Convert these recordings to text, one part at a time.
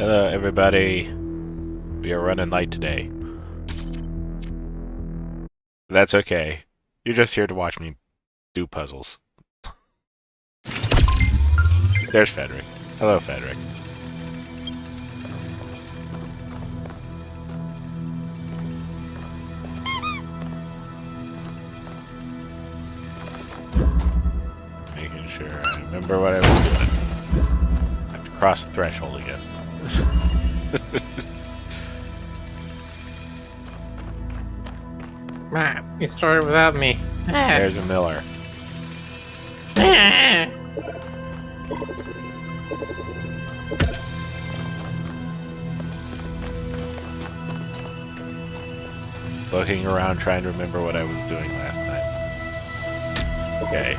Hello, everybody. We are running late today. That's okay. You're just here to watch me do puzzles. There's Frederick. Hello, Frederick. Making sure I remember what I was doing. I have to cross the threshold again. Matt, you started without me. There's a Miller. Looking around trying to remember what I was doing last time. Okay.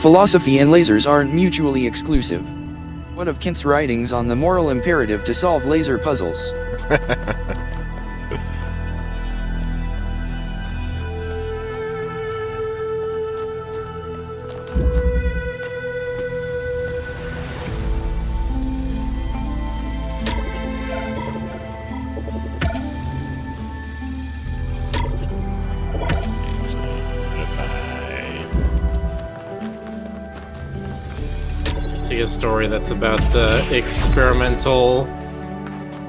Philosophy and lasers aren't mutually exclusive. One of Kent's writings on the moral imperative to solve laser puzzles. See a story that's about experimental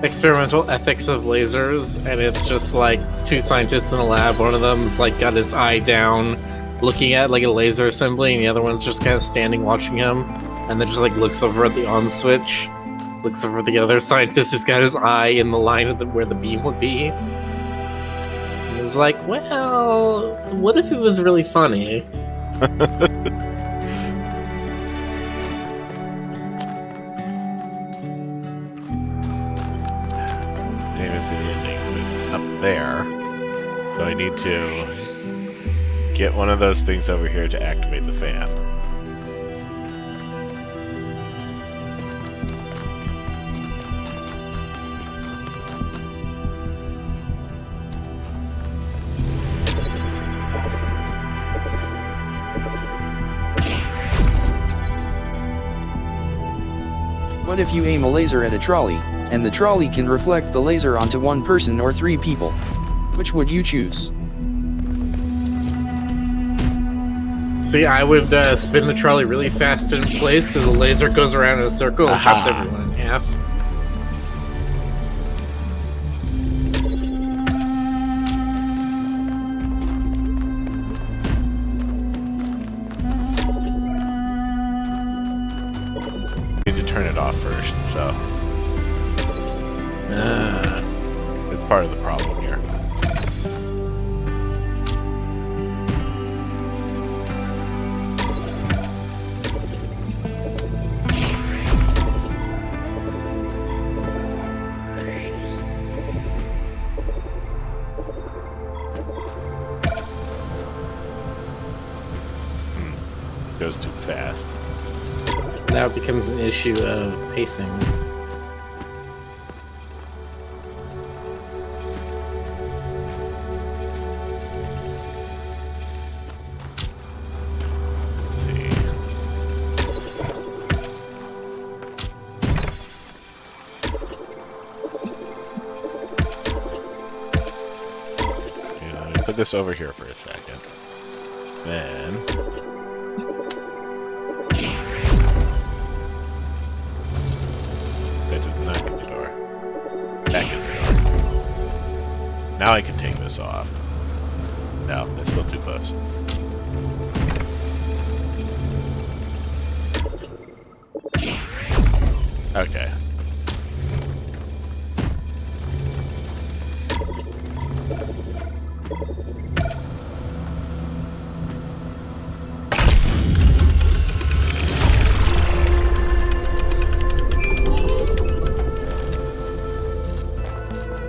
ethics of lasers, and it's just like two scientists in a lab. One of them's like got his eye down, looking at like a laser assembly, and the other one's just kind of standing watching him, and then just like looks over at the on switch, looks over at the other scientist who's got his eye in the line of where the beam would be. And it's like, well, what if it was really funny? Up there. So I need to get one of those things over here to activate the fan. What if you aim a laser at a trolley, and the trolley can reflect the laser onto one person or three people? Which would you choose? See, I would spin the trolley really fast in place so the laser goes around in a circle and chops everyone in half. I need to turn it off first, so... it's part of the problem here. Goes too fast. Now it becomes an issue of pacing. Put this over here for a second. Then... that did not get the door. That gets the door. Now I can take this off. No, that's still too close. Okay.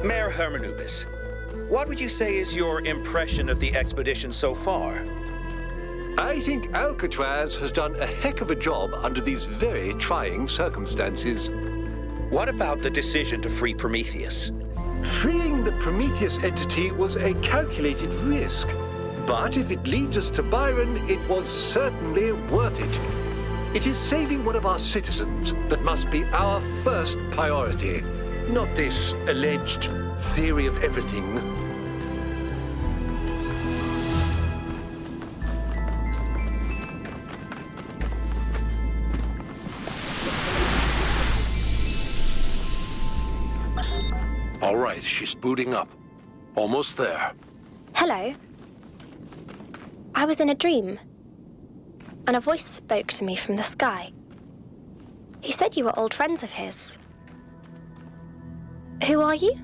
Mayor Hermanubis, what would you say is your impression of the expedition so far? I think Alcatraz has done a heck of a job under these very trying circumstances. What about the decision to free Prometheus? Freeing the Prometheus entity was a calculated risk. But if it leads us to Byron, it was certainly worth it. It is saving one of our citizens that must be our first priority, not this alleged theory of everything. All right, she's booting up. Almost there. Hello. I was in a dream, and a voice spoke to me from the sky. He said you were old friends of his. Who are you?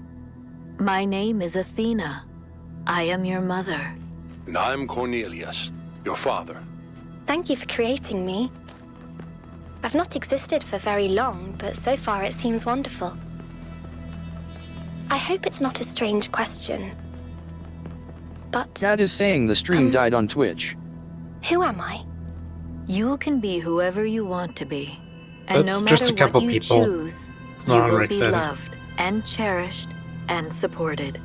My name is Athena. I am your mother. And I'm Cornelius, your father. Thank you for creating me. I've not existed for very long, but so far it seems wonderful. I hope it's not a strange question, but... Dad is saying the stream died on Twitch. Who am I? You can be whoever you want to be. And That's no just matter a couple what you people. choose, It's you not on will Rick be said. loved and cherished and supported.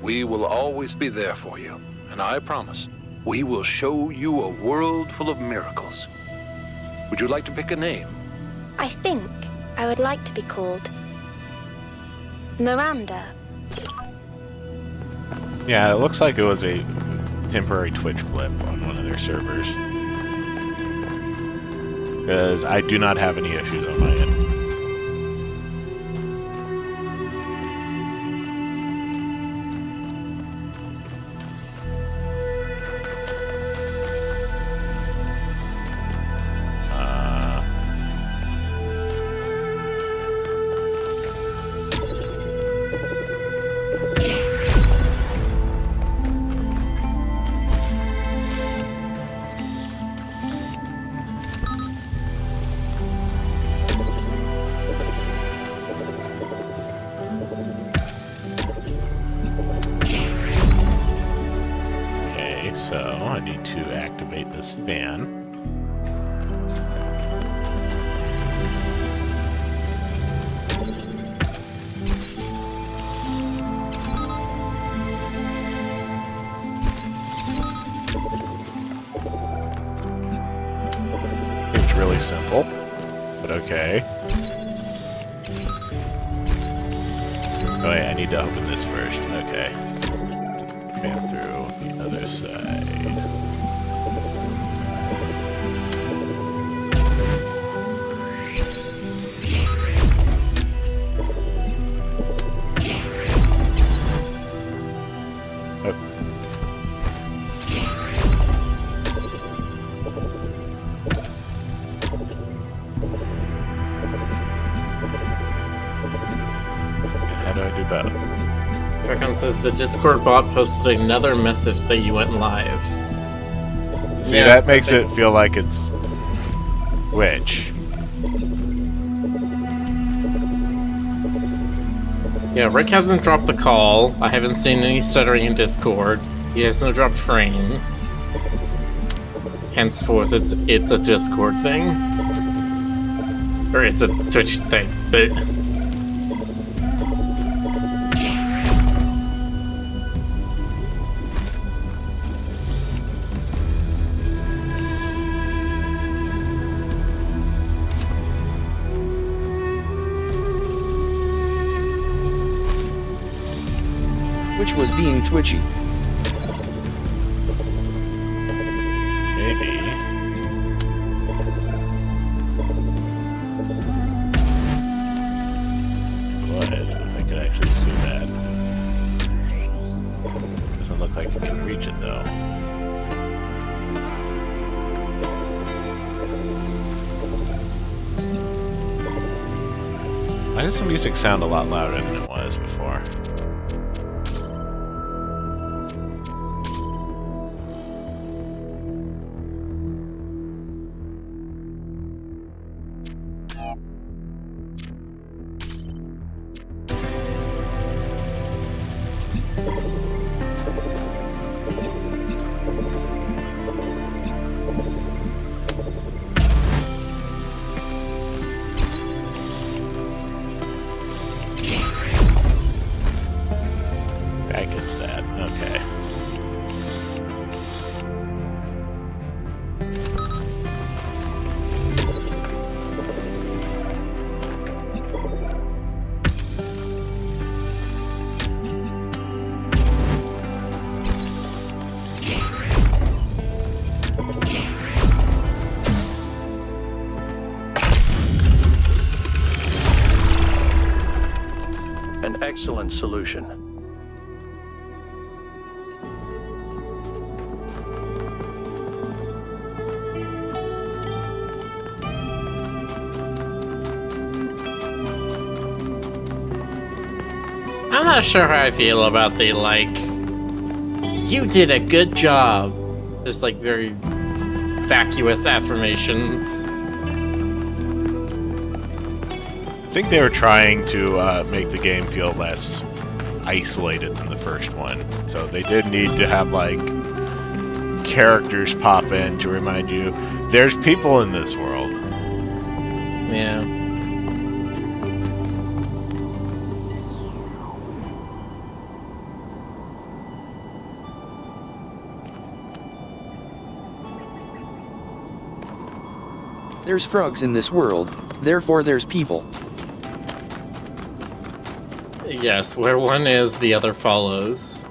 We will always be there for you. And I promise, we will show you a world full of miracles. Would you like to pick a name? I think I would like to be called Miranda. Yeah, it looks like it was a temporary Twitch blip on one of their servers. Because I do not have any issues on my end. So I need to activate this fan. It's really simple, but okay. Oh wait, I need to open this first. Okay. Fan through the other side. How do I do both? Dragon says the Discord bot posted another message that you went live. See, Yeah, that makes I think- it feel like it's Twitch. Yeah, Rick hasn't dropped the call. I haven't seen any stuttering in Discord. He hasn't dropped frames. Henceforth, it's a Discord thing. Or it's a Twitch thing, but... Which was being twitchy. Maybe. What? If I could actually see that. Doesn't look like I can reach it though. Why does the music sound a lot louder than it was before? tank instead. Okay. An excellent solution. I'm not sure how I feel about the, like, you did a good job. Just, like, very vacuous affirmations. I think they were trying to make the game feel less isolated than the first one. So they did need to have, like, characters pop in to remind you there's people in this world. Yeah. There's frogs in this world, therefore there's people. Yes, where one is, the other follows.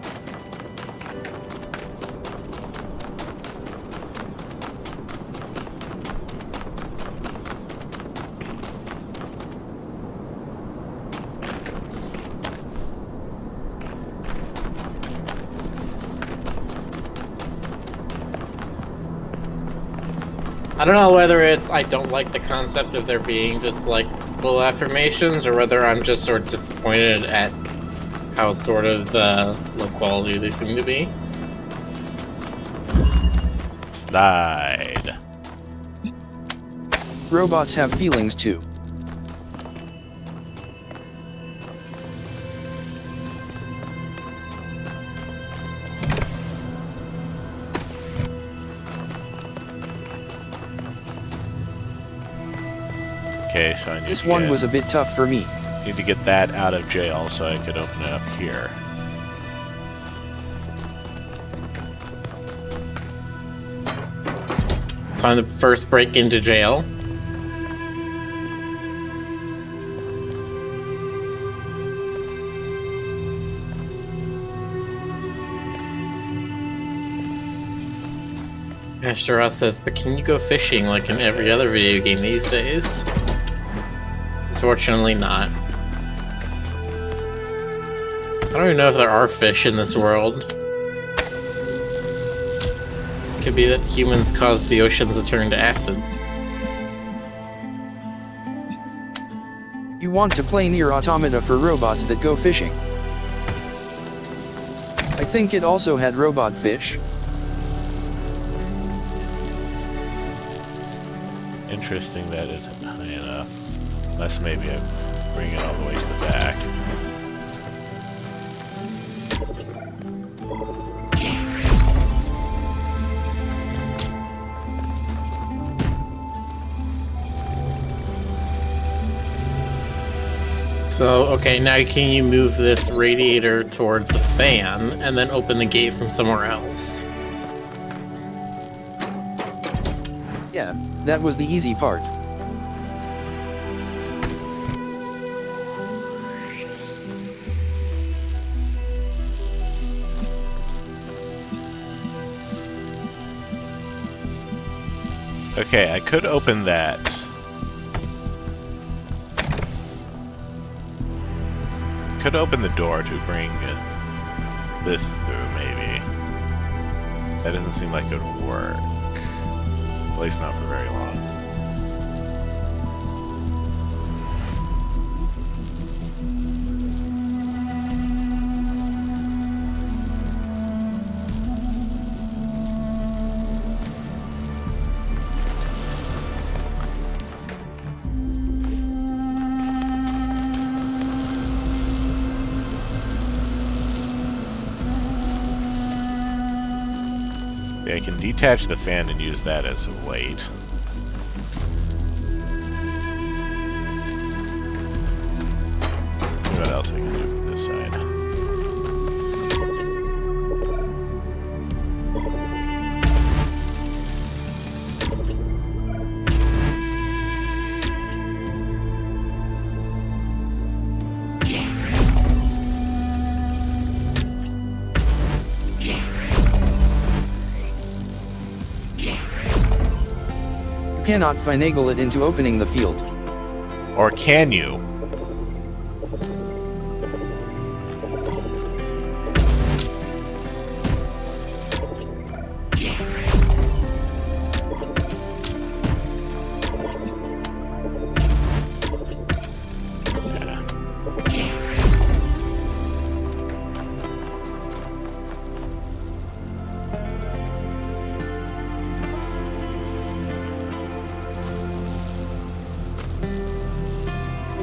I don't know whether it's I don't like the concept of there being just like full affirmations, or whether I'm just sort of disappointed at how sort of low quality they seem to be. Slide. Robots have feelings too. Okay, so I need This to one get, was a bit tough for me. need to get that out of jail so I could open it up here. Time to first break into jail. Ashtaroth says, but can you go fishing like in every other video game these days? Unfortunately not. I don't even know if there are fish in this world. Could be that humans caused the oceans to turn to acid. You want to play Nier Automata for robots that go fishing. I think it also had robot fish. Interesting that isn't high enough. Unless maybe I bring it all the way to the back. So, okay, now can you move this radiator towards the fan and then open the gate from somewhere else? Yeah, that was the easy part. Okay, I could open that. Could open the door to bring this through, maybe. That doesn't seem like it would work. At least not for very long. Yeah, I can detach the fan and use that as a weight. What else I can do from this side? cannot finagle it into opening the field. Or can you?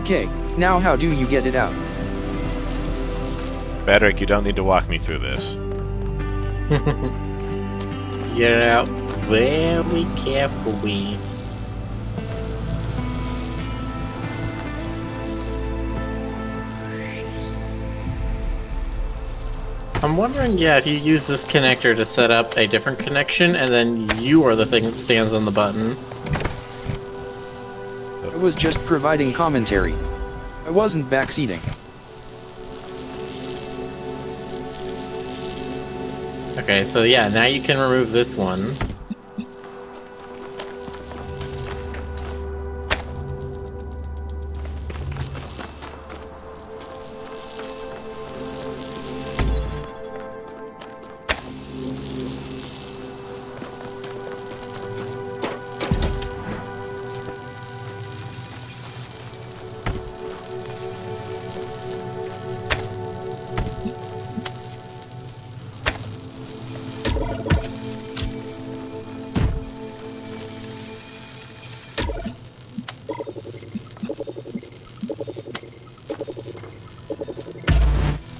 Okay, now how do you get it out? Bedrick, you don't need to walk me through this. Get it out very carefully. I'm wondering, yeah, if you use this connector to set up a different connection, and then you are the thing that stands on the button. I was just providing commentary. I wasn't backseating. Okay, so yeah, now you can remove this one.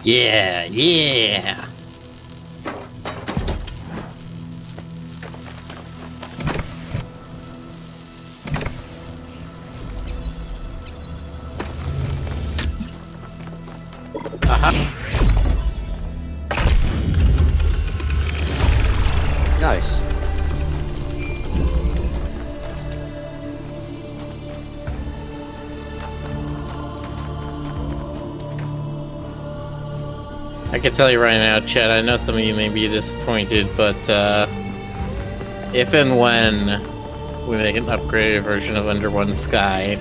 Yeah, yeah. Nice. I can tell you right now, Chet, I know some of you may be disappointed, but if and when we make an upgraded version of Under One Sky,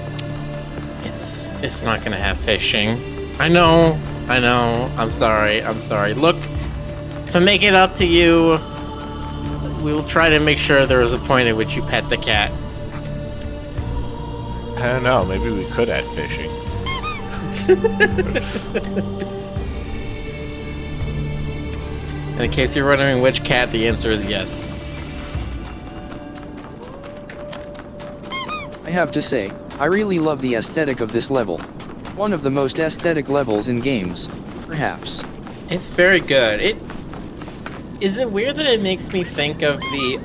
it's not gonna have fishing. I know, I'm sorry. Look, to make it up to you, we will try to make sure there is a point at which you pet the cat. I don't know, maybe we could add fishing. In case you're wondering which cat, the answer is yes. I have to say, I really love the aesthetic of this level. One of the most aesthetic levels in games, perhaps. It's very good. Is it weird that it makes me think of the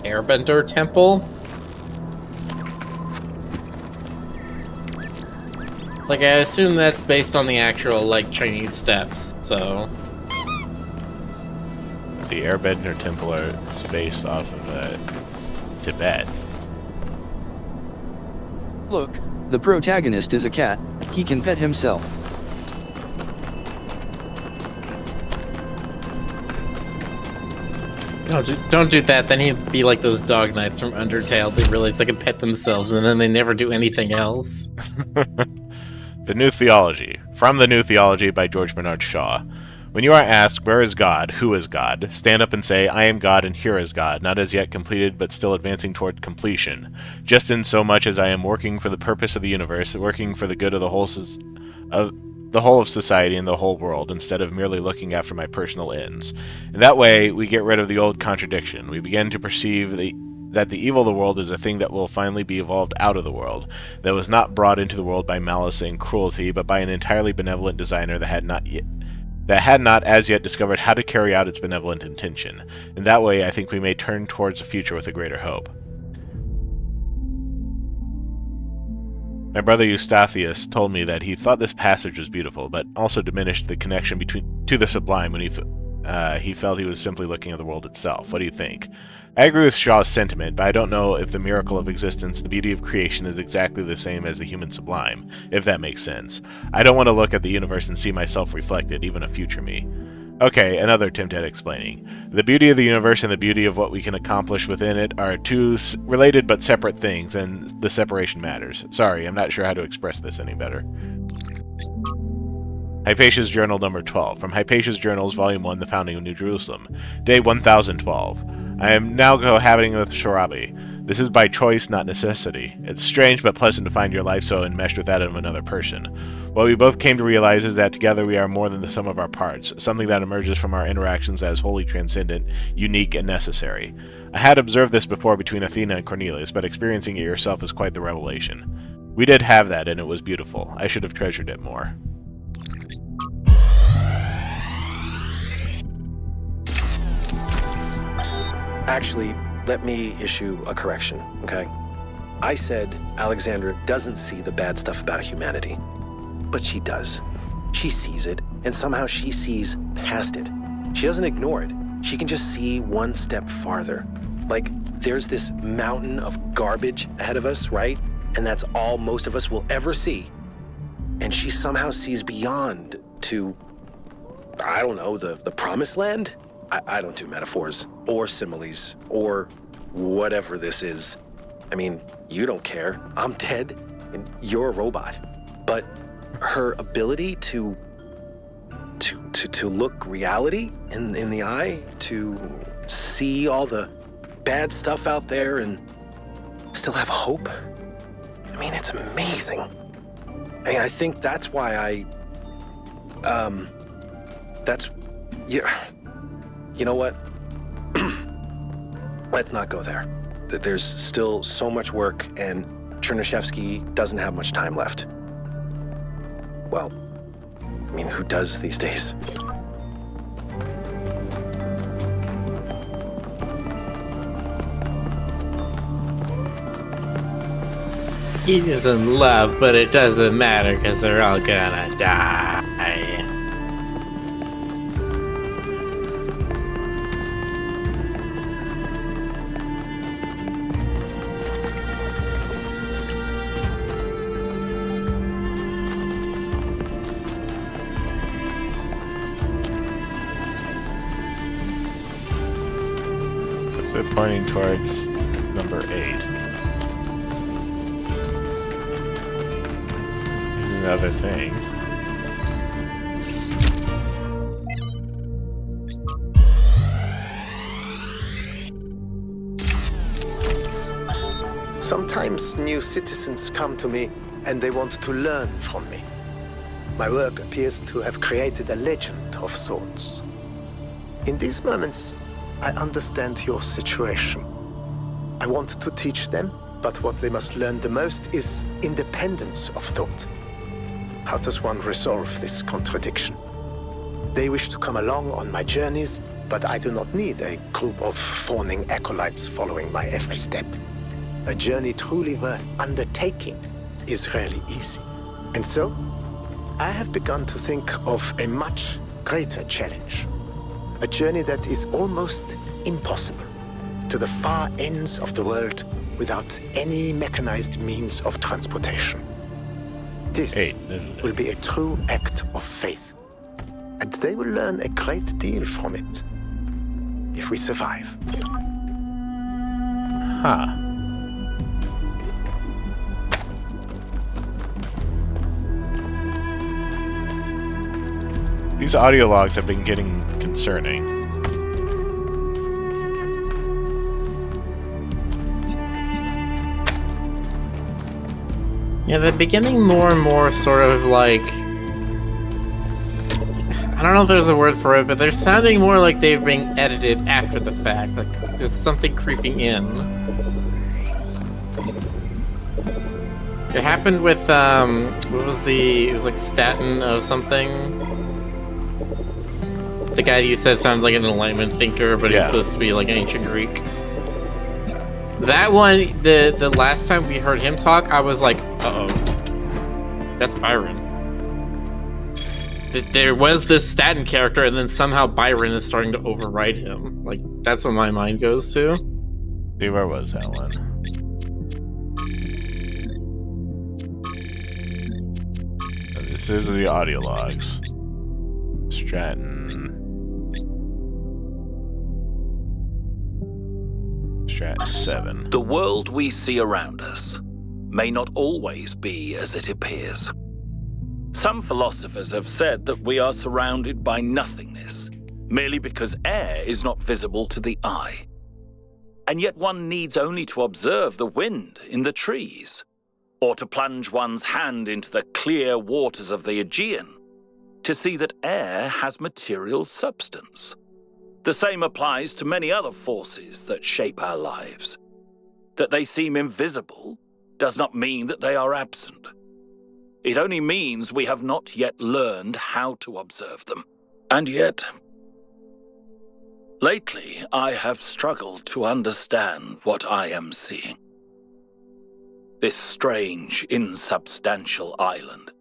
Airbender temple? Like, I assume that's based on the actual, like, Chinese steps, so... The Airbender Temple is based off of Tibet. Look, the protagonist is a cat, he can pet himself. Don't do that, then he'd be like those dog knights from Undertale. They realize they can pet themselves and then they never do anything else. The New Theology. From The New Theology by George Bernard Shaw. When you are asked, where is God, who is God, stand up and say, I am God and here is God, not as yet completed but still advancing toward completion. Just in so much as I am working for the purpose of the universe, working for the good of the whole of society and the whole world, instead of merely looking after my personal ends. In that way, we get rid of the old contradiction. We begin to perceive that the evil of the world is a thing that will finally be evolved out of the world, that was not brought into the world by malice and cruelty, but by an entirely benevolent designer that had not as yet discovered how to carry out its benevolent intention. In that way, I think we may turn towards the future with a greater hope. My brother Eustathius told me that he thought this passage was beautiful, but also diminished the connection to the sublime when he felt he was simply looking at the world itself. What do you think? I agree with Shaw's sentiment, but I don't know if the miracle of existence, the beauty of creation, is exactly the same as the human sublime, if that makes sense. I don't want to look at the universe and see myself reflected, even a future me. Okay, another attempt at explaining. The beauty of the universe and the beauty of what we can accomplish within it are two related but separate things, and the separation matters. Sorry, I'm not sure how to express this any better. Hypatia's Journal number 12. From Hypatia's Journals, Volume 1, The Founding of New Jerusalem. Day 1012. I am now cohabiting with Shorabi. This is by choice, not necessity. It's strange but pleasant to find your life so enmeshed with that of another person. What we both came to realize is that together we are more than the sum of our parts, something that emerges from our interactions as wholly transcendent, unique, and necessary. I had observed this before between Athena and Cornelius, but experiencing it yourself is quite the revelation. We did have that, and it was beautiful. I should have treasured it more. Actually, let me issue a correction, okay? I said Alexandra doesn't see the bad stuff about humanity. But she does. She sees it, and somehow she sees past it. She doesn't ignore it. She can just see one step farther. Like, there's this mountain of garbage ahead of us, right? And that's all most of us will ever see. And she somehow sees beyond to, I don't know, the promised land? I don't do metaphors, or similes, or whatever this is. I mean, you don't care. I'm dead, and you're a robot. But her ability to look reality in the eye, to see all the bad stuff out there and still have hope, I mean, it's amazing. I mean, I think that's why you know what? Let's not go there. There's still so much work, and Chernyshevsky doesn't have much time left. Well, I mean, who does these days? He is in love, but it doesn't matter because they're all gonna die. Pointing towards number 8. Here's another thing. Sometimes new citizens come to me and they want to learn from me. My work appears to have created a legend of sorts. In these moments, I understand your situation. I want to teach them, but what they must learn the most is independence of thought. How does one resolve this contradiction? They wish to come along on my journeys, but I do not need a group of fawning acolytes following my every step. A journey truly worth undertaking is rarely easy. And so, I have begun to think of a much greater challenge. A journey that is almost impossible, to the far ends of the world without any mechanized means of transportation. This will be a true act of faith, and they will learn a great deal from it, if we survive. Huh. These audio logs have been getting concerning. Yeah, they're beginning more and more sort of like... I don't know if there's a word for it, but they're sounding more like they're being edited after the fact. Like there's something creeping in. It happened with, what was it was like Staten of something? The guy you said sounded like an Enlightenment thinker, but he's supposed to be like ancient Greek. That one, the last time we heard him talk, I was like, uh-oh. That's Byron. There was this Staten character, and then somehow Byron is starting to override him. Like, that's what my mind goes to. See, where was that one? This is the audio logs. Stratton. Stratton 7. The world we see around us may not always be as it appears. Some philosophers have said that we are surrounded by nothingness, merely because air is not visible to the eye. And yet one needs only to observe the wind in the trees, or to plunge one's hand into the clear waters of the Aegean, to see that air has material substance. The same applies to many other forces that shape our lives. That they seem invisible does not mean that they are absent. It only means we have not yet learned how to observe them. And yet, lately I have struggled to understand what I am seeing. This strange, insubstantial island.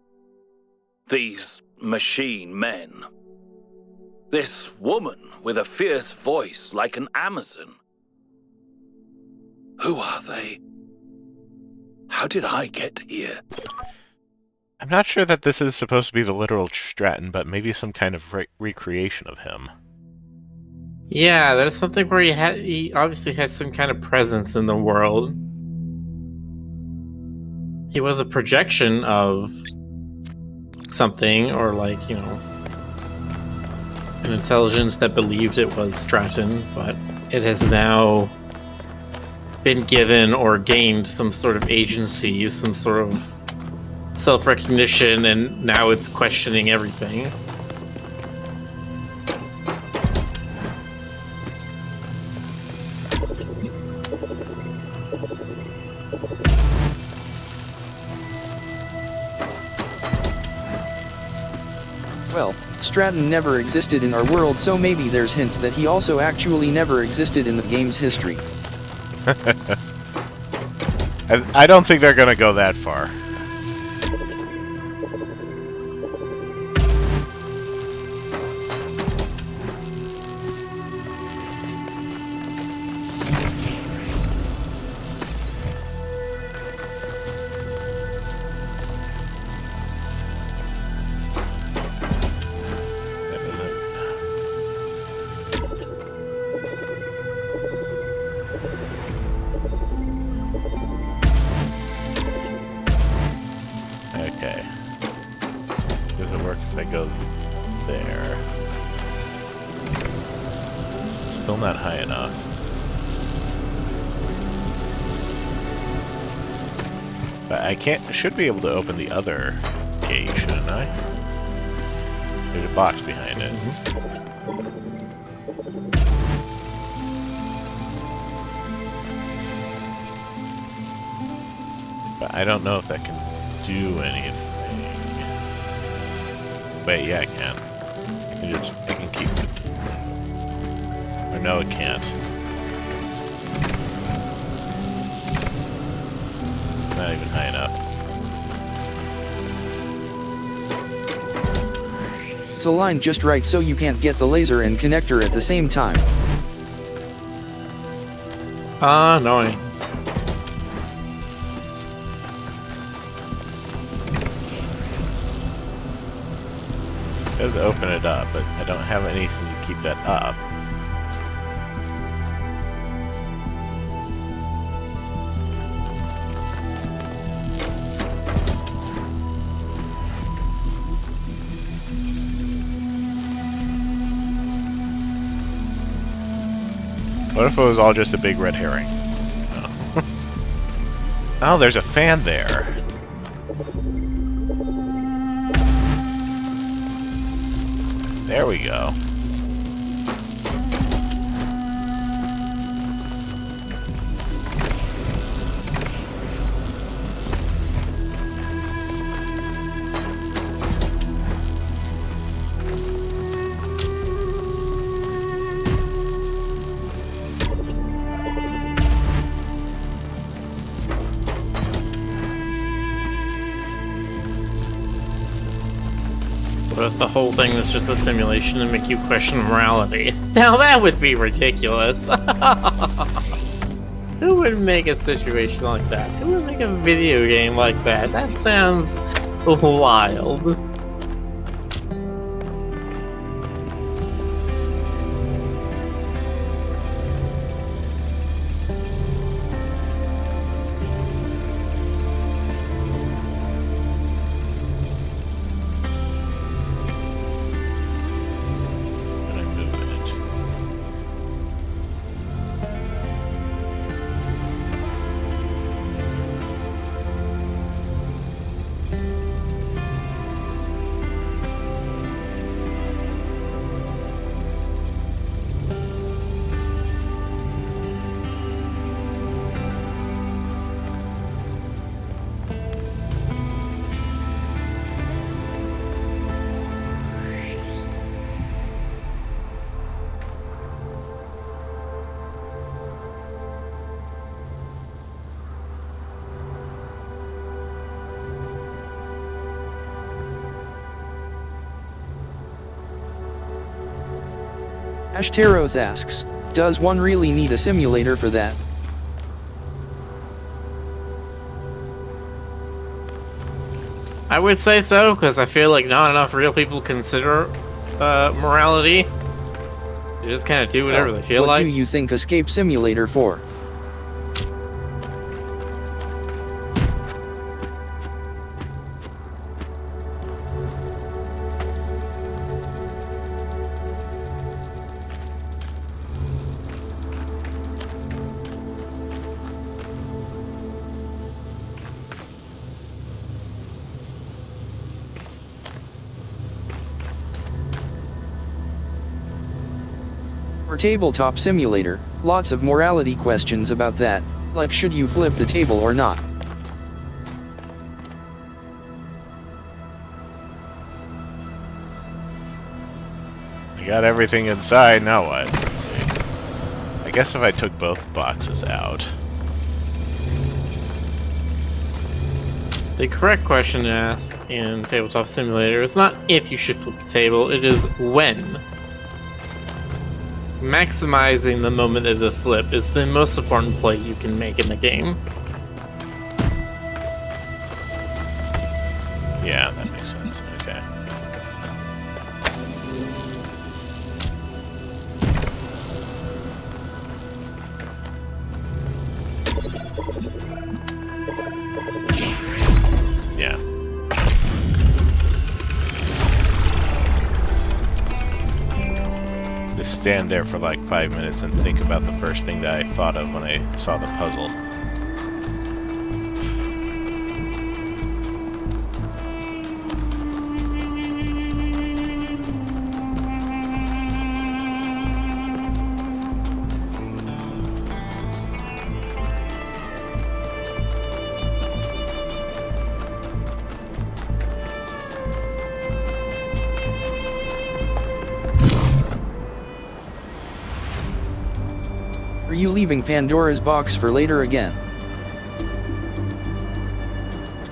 These machine men. This woman with a fierce voice like an Amazon. Who are they? How did I get here? I'm not sure that this is supposed to be the literal Stratton, but maybe some kind of recreation of him. Yeah, there's something where he obviously has some kind of presence in the world. He was a projection of something, or like, you know, an intelligence that believed it was Stratton, but it has now been given or gained some sort of agency, some sort of self-recognition, and now it's questioning everything. Well, Stratton never existed in our world, so maybe there's hints that he also actually never existed in the game's history. I don't think they're gonna go that far. Okay. Does it work if I go there? Still not high enough. But I should be able to open the other gate, shouldn't I? There's a box behind it. But I don't know if that can do anything. Wait, yeah, I can. I can keep it. Or no, it can't. Not even high enough. It's aligned just right so you can't get the laser and connector at the same time. Annoying. It does open it up, but I don't have anything to keep that up. What if it was all just a big red herring? Oh, oh, there's a fan there. There we go. What if the whole thing was just a simulation to make you question morality? Now that would be ridiculous. Who would make a situation like that? Who would make a video game like that? That sounds wild. Ashtaroth asks, does one really need a simulator for that? I would say so, because I feel like not enough real people consider morality. They just kind of do whatever they feel what like. What do you think Escape Simulator for? For Tabletop Simulator, lots of morality questions about that, like should you flip the table or not? I got everything inside, now what? Let's see. I guess if I took both boxes out. The correct question to ask in Tabletop Simulator is not if you should flip the table, it is when. Maximizing the moment of the flip is the most important play you can make in the game. Yeah, that makes sense. Okay. Yeah. Just stand there for like 5 minutes and think about the first thing that I thought of when I saw the puzzle. Are you leaving Pandora's box for later again?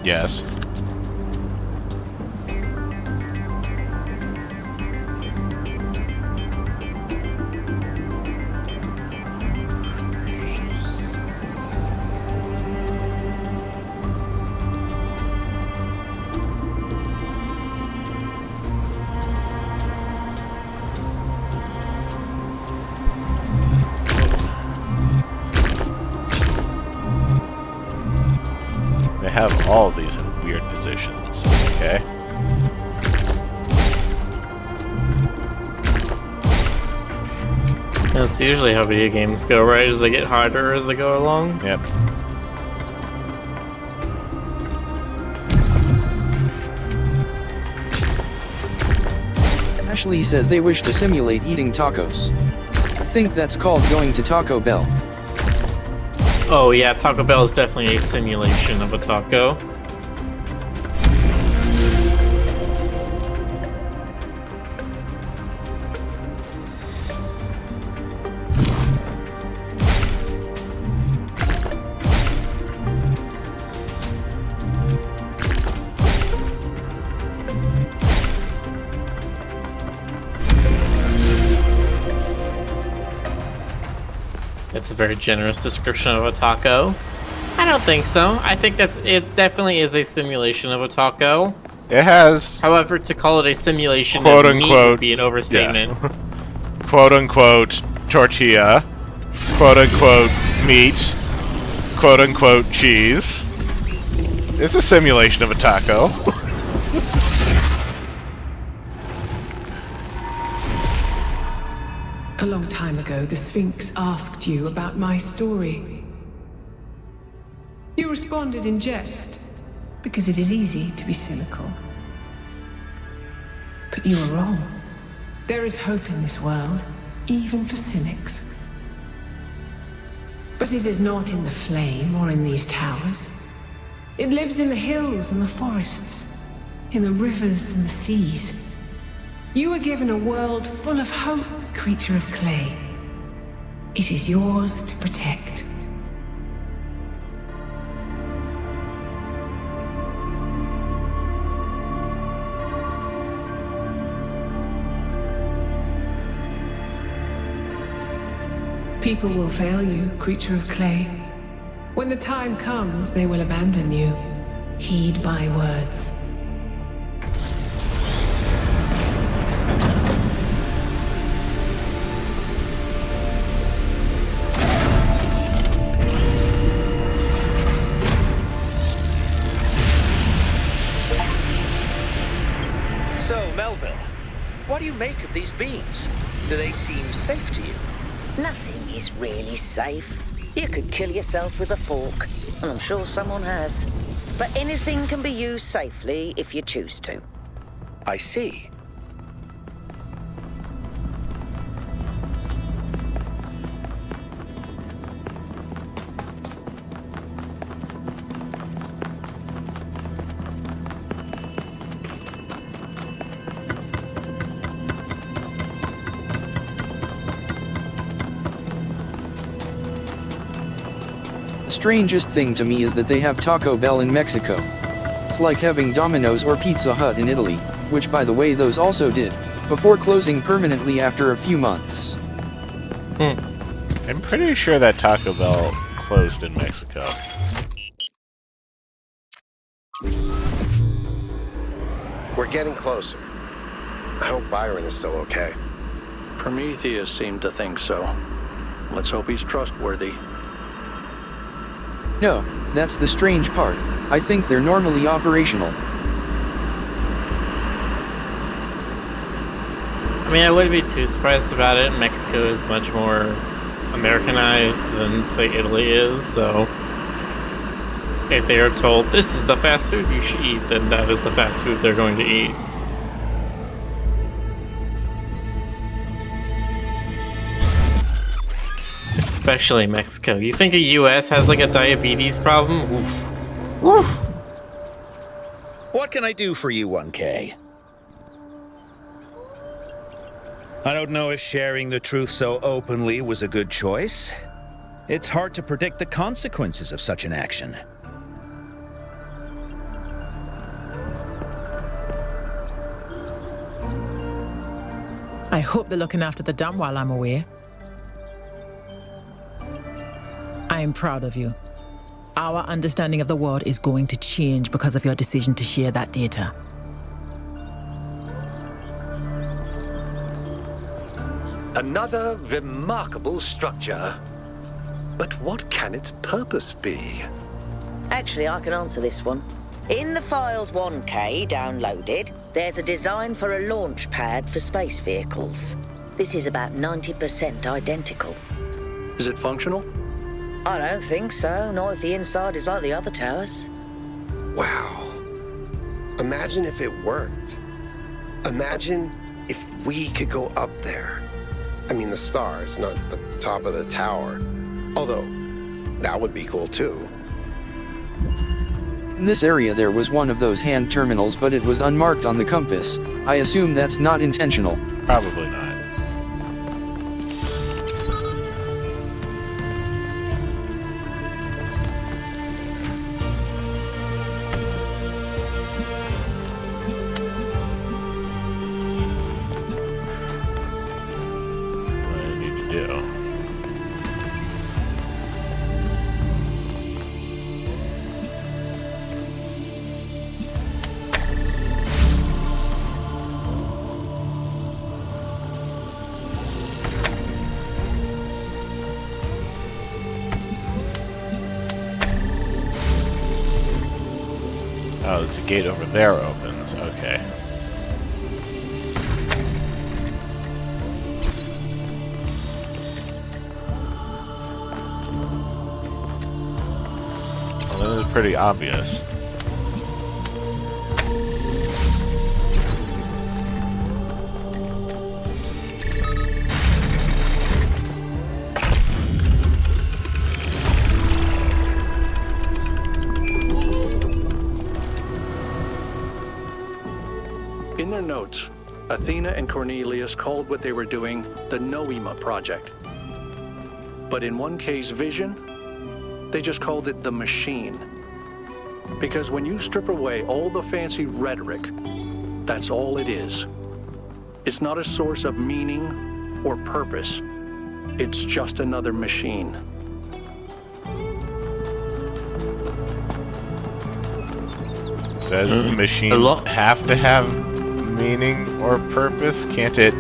Yes. They have all of these in weird positions, okay? That's usually how video games go, right? As they get harder as they go along. Yep. Ashley says they wish to simulate eating tacos. I think that's called going to Taco Bell. Oh yeah, Taco Bell is definitely a simulation of a taco. It's a very generous description of a taco. I don't think so. I think it definitely is a simulation of a taco. It has... However, to call it a simulation quote of meat unquote, would be an overstatement. Yeah. Quote unquote tortilla, quote unquote meat, quote unquote cheese. It's a simulation of a taco. A long time ago, the Sphinx asked you about my story. You responded in jest, because it is easy to be cynical. But you were wrong. There is hope in this world, even for cynics. But it is not in the flame or in these towers. It lives in the hills and the forests, in the rivers and the seas. You were given a world full of hope, creature of clay. It is yours to protect. People will fail you, creature of clay. When the time comes, they will abandon you. Heed my words. So, Melville, what do you make of these beams? Do they seem safe to you? Nothing is really safe. You could kill yourself with a fork, and I'm sure someone has. But anything can be used safely if you choose to. I see. The strangest thing to me is that they have Taco Bell in Mexico. It's like having Domino's or Pizza Hut in Italy, which by the way those also did, before closing permanently after a few months. I'm pretty sure that Taco Bell closed in Mexico. We're getting closer. I hope Byron is still okay. Prometheus seemed to think so. Let's hope he's trustworthy. No, that's the strange part. I think they're normally operational. I mean, I wouldn't be too surprised about it. Mexico is much more Americanized than, say, Italy is, so if they are told, this is the fast food you should eat, then that is the fast food they're going to eat. Especially Mexico. You think the US has like a diabetes problem? Oof. Oof. What can I do for you, 1K? I don't know if sharing the truth so openly was a good choice. It's hard to predict the consequences of such an action. I hope they're looking after the dam while I'm away. I am proud of you. Our understanding of the world is going to change because of your decision to share that data. Another remarkable structure. But what can its purpose be? Actually, I can answer this one. In the files 1K downloaded, there's a design for a launch pad for space vehicles. This is about 90% identical. Is it functional? I don't think so, not if the inside is like the other towers. Wow. Imagine if it worked. Imagine if we could go up there. I mean, the stars, not the top of the tower. Although, that would be cool too. In this area there was one of those hand terminals, but it was unmarked on the compass. I assume that's not intentional. Probably not. Oh, there's a gate over there opens. Okay. Well, that is pretty obvious. In their notes, Athena and Cornelius called what they were doing the Noema Project. But in 1K's vision, they just called it the Machine. Because when you strip away all the fancy rhetoric, that's all it is. It's not a source of meaning or purpose. It's just another machine. Does the machine have to have meaning or purpose? Can't it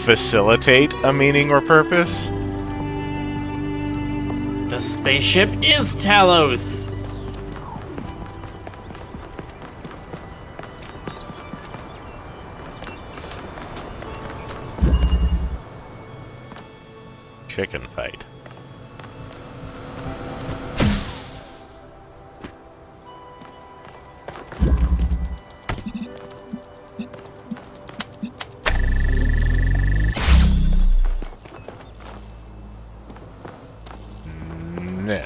facilitate a meaning or purpose? The spaceship is Talos! Chicken fight. Nah.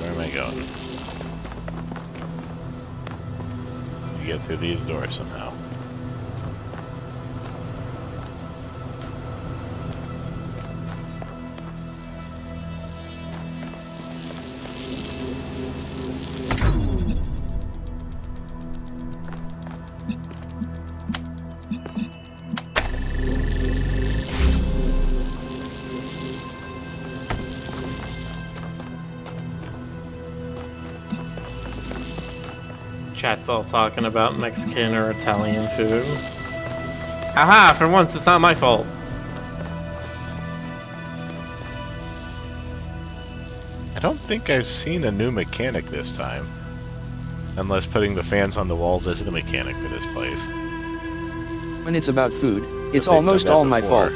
Where am I going? You get through these doors somehow. Chat's all talking about Mexican or Italian food. Aha! For once, it's not my fault. I don't think I've seen a new mechanic this time. Unless putting the fans on the walls is the mechanic for this place. When it's about food, it's almost all my fault.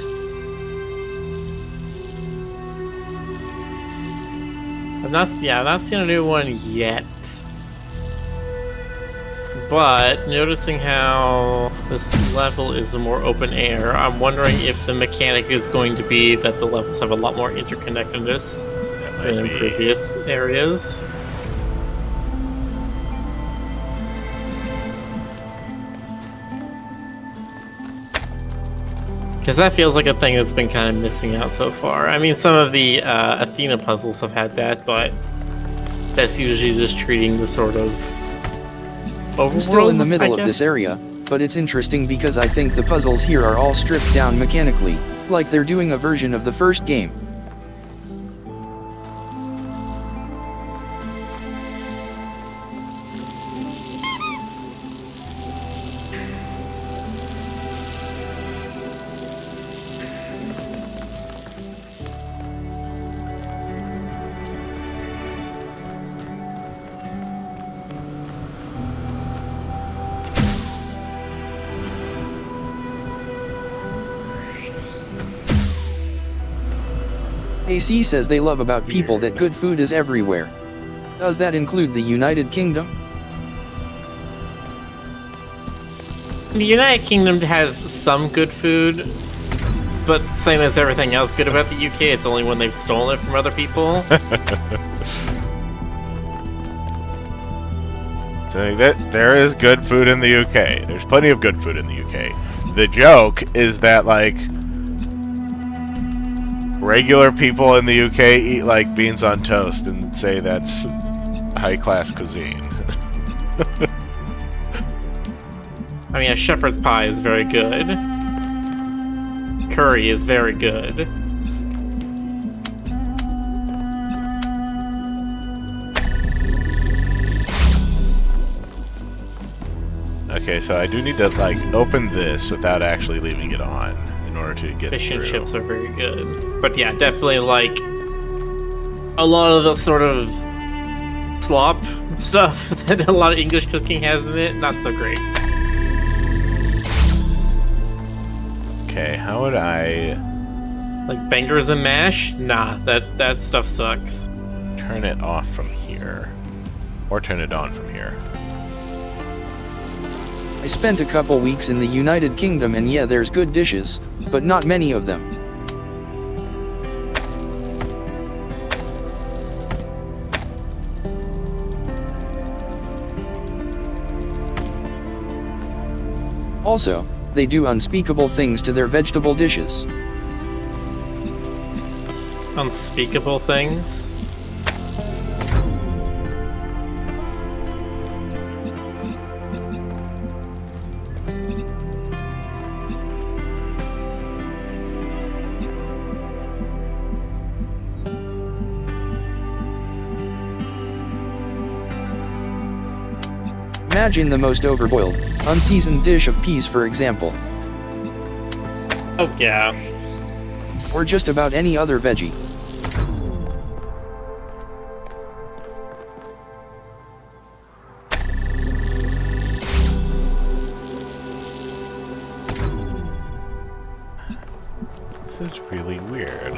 I've not seen a new one yet. But noticing how this level is more open air, I'm wondering if the mechanic is going to be that the levels have a lot more interconnectedness than in previous areas. Because that feels like a thing that's been kind of missing out so far. I mean, some of the Athena puzzles have had that, but that's usually just treating the sort of I'm still in the middle of this area, but it's interesting because I think the puzzles here are all stripped down mechanically, like they're doing a version of the first game. AC says they love about people that good food is everywhere. Does that include the United Kingdom? The United Kingdom has some good food, but same as everything else good about the UK, it's only when they've stolen it from other people. So there is good food in the UK. There's plenty of good food in the UK. The joke is that, like, regular people in the UK eat, like, beans on toast and say that's high-class cuisine. I mean, a shepherd's pie is very good. Curry is very good. Okay, so I do need to, like, open this without actually leaving it on in order to get Fish and through. chips are very good. But yeah, definitely, like, a lot of the sort of slop stuff that a lot of English cooking has in it, not so great. Okay, how would I... Like bangers and mash? Nah, that stuff sucks. Turn it off from here. Or turn it on from here. I spent a couple weeks in the United Kingdom and yeah, there's good dishes, but not many of them. Also, they do unspeakable things to their vegetable dishes. Unspeakable things? Imagine the most overboiled, unseasoned dish of peas, for example. Oh, yeah. Or just about any other veggie. This is really weird.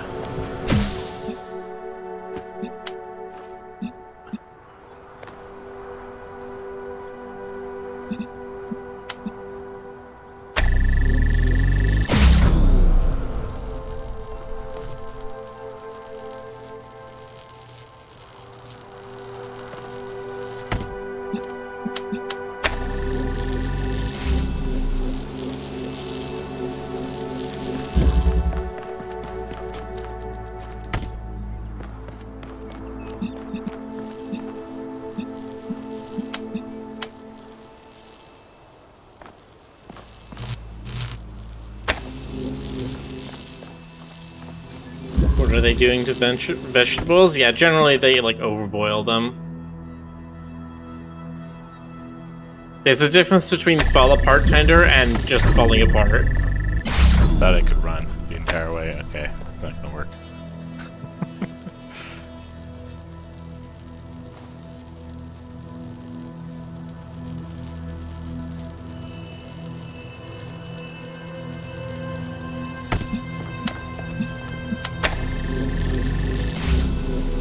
What are they doing to vegetables? Yeah, generally they like overboil them. There's a difference between fall apart tender and just falling apart. Thought I could run the entire way. Okay, it's not gonna work.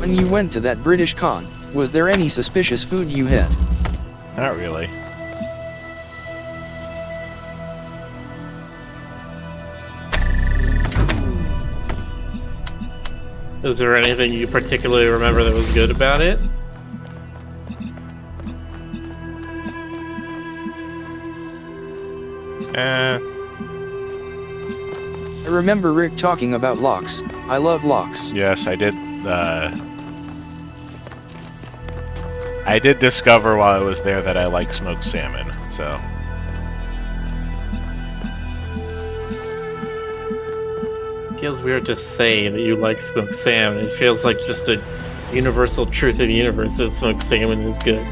When you went to that British con, was there any suspicious food you had? Not really. Is there anything you particularly remember that was good about it? I remember Rick talking about lox. I love lox. Yes, I did discover while I was there that I like smoked salmon, so... Feels weird to say that you like smoked salmon. It feels like just a universal truth of the universe that smoked salmon is good.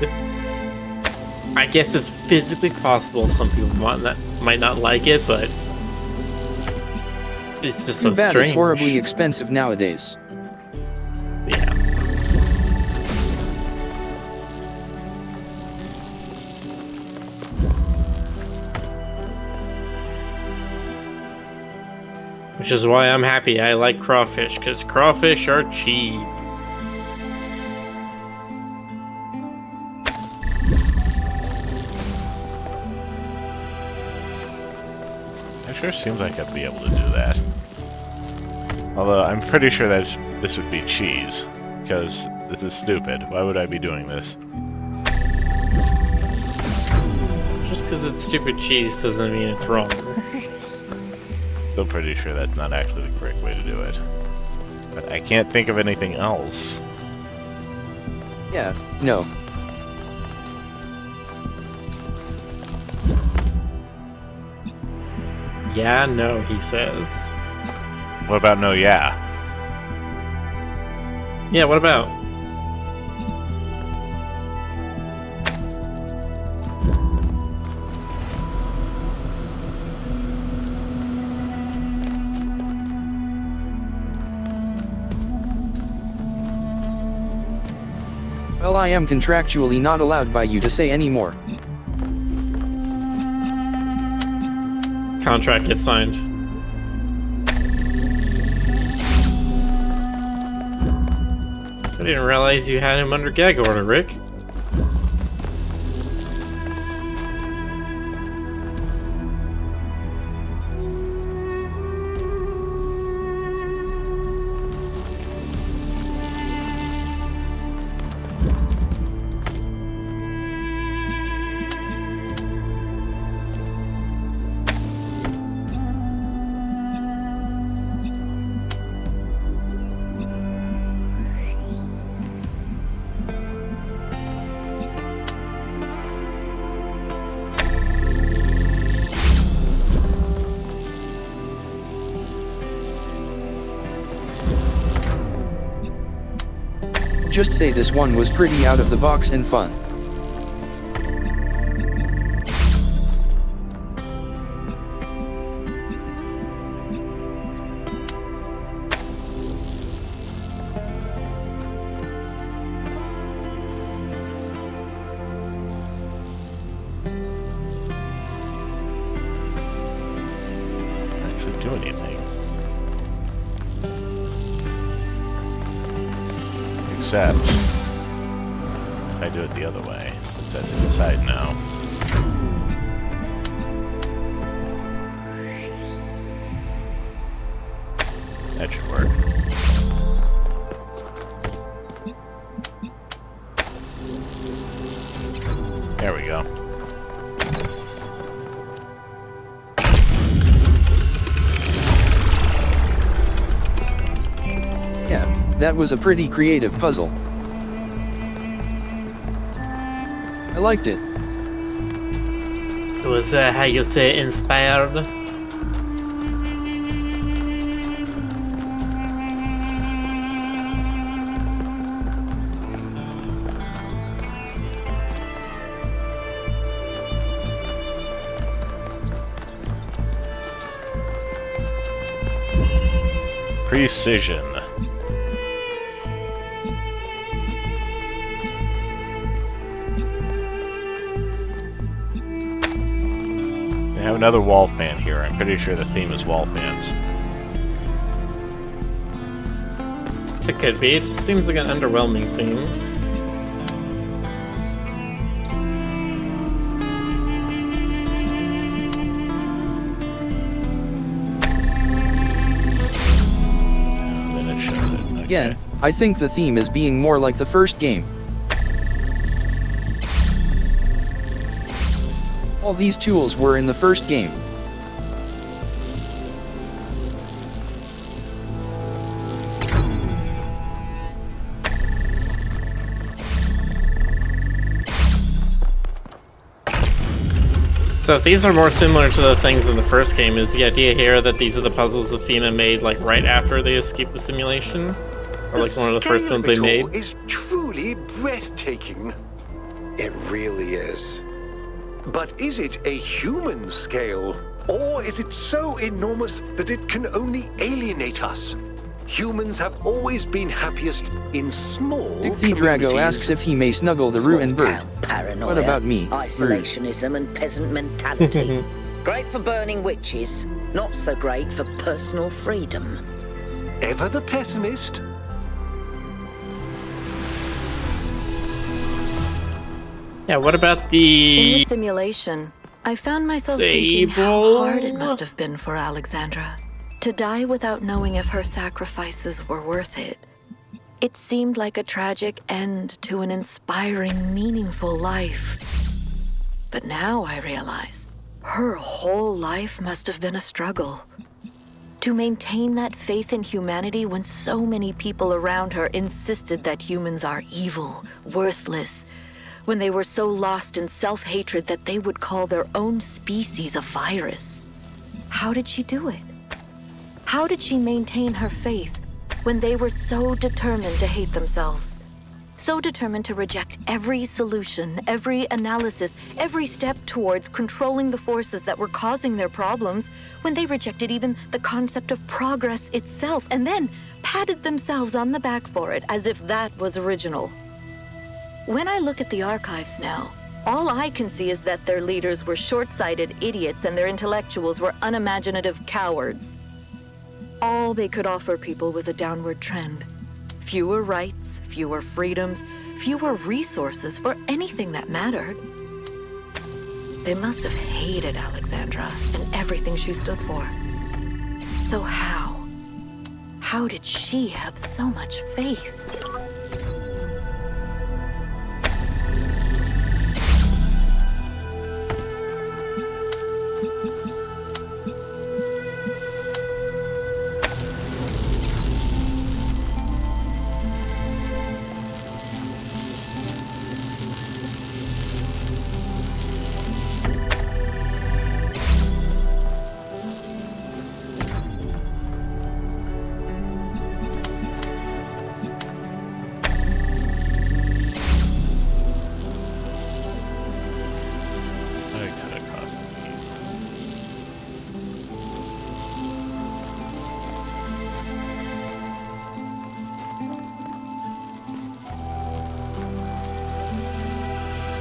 I guess it's physically possible some people might not like it, but it's just so Too bad strange. It's horribly expensive nowadays. Yeah. Which is why I'm happy I like crawfish, because crawfish are cheap. It sure seems like I'd be able to do that. Although, I'm pretty sure that this would be cheese, because this is stupid. Why would I be doing this? Just because it's stupid cheese doesn't mean it's wrong. Still pretty sure that's not actually the correct way to do it. But I can't think of anything else. Yeah, no. Yeah, no, he says. What about no yeah? Yeah, what about? Well, I am contractually not allowed by you to say any more. Contract gets signed. I didn't realize you had him under gag order, Rick. Just say this one was pretty out of the box and fun. do anything. Except, if I do it the other way, since that's inside now. That should work. There we go. Yeah, that was a pretty creative puzzle. I liked it. It was, how you say, inspired. Precision. They have another wall fan here. I'm pretty sure the theme is wall fans. It could be. It just seems like an underwhelming theme. Again, I think the theme is being more like the first game. All these tools were in the first game. So if these are more similar to the things in the first game, is the idea here that these are the puzzles Athena made like right after they escaped the simulation? Or like one of the first ones they made? Is truly breathtaking. It really is. But is it a human scale? Or is it so enormous that it can only alienate us? Humans have always been happiest in small Igthi Drago asks if he may snuggle the Roo and bird. Paranoia, What about me, Roo? isolationism and peasant mentality. Great for burning witches, not so great for personal freedom. Ever the pessimist? Yeah, what about In the... the simulation, I found myself thinking how hard it must have been for Alexandra to die without knowing if her sacrifices were worth it. It seemed like a tragic end to an inspiring, meaningful life. But now I realize her whole life must have been a struggle. To maintain that faith in humanity when so many people around her insisted that humans are evil, worthless, when they were so lost in self-hatred that they would call their own species a virus. How did she do it? How did she maintain her faith when they were so determined to hate themselves? So determined to reject every solution, every analysis, every step towards controlling the forces that were causing their problems, when they rejected even the concept of progress itself, and then patted themselves on the back for it as if that was original. When I look at the archives now, all I can see is that their leaders were short-sighted idiots and their intellectuals were unimaginative cowards. All they could offer people was a downward trend. Fewer rights, fewer freedoms, fewer resources for anything that mattered. They must have hated Alexandra and everything she stood for. So how did she have so much faith?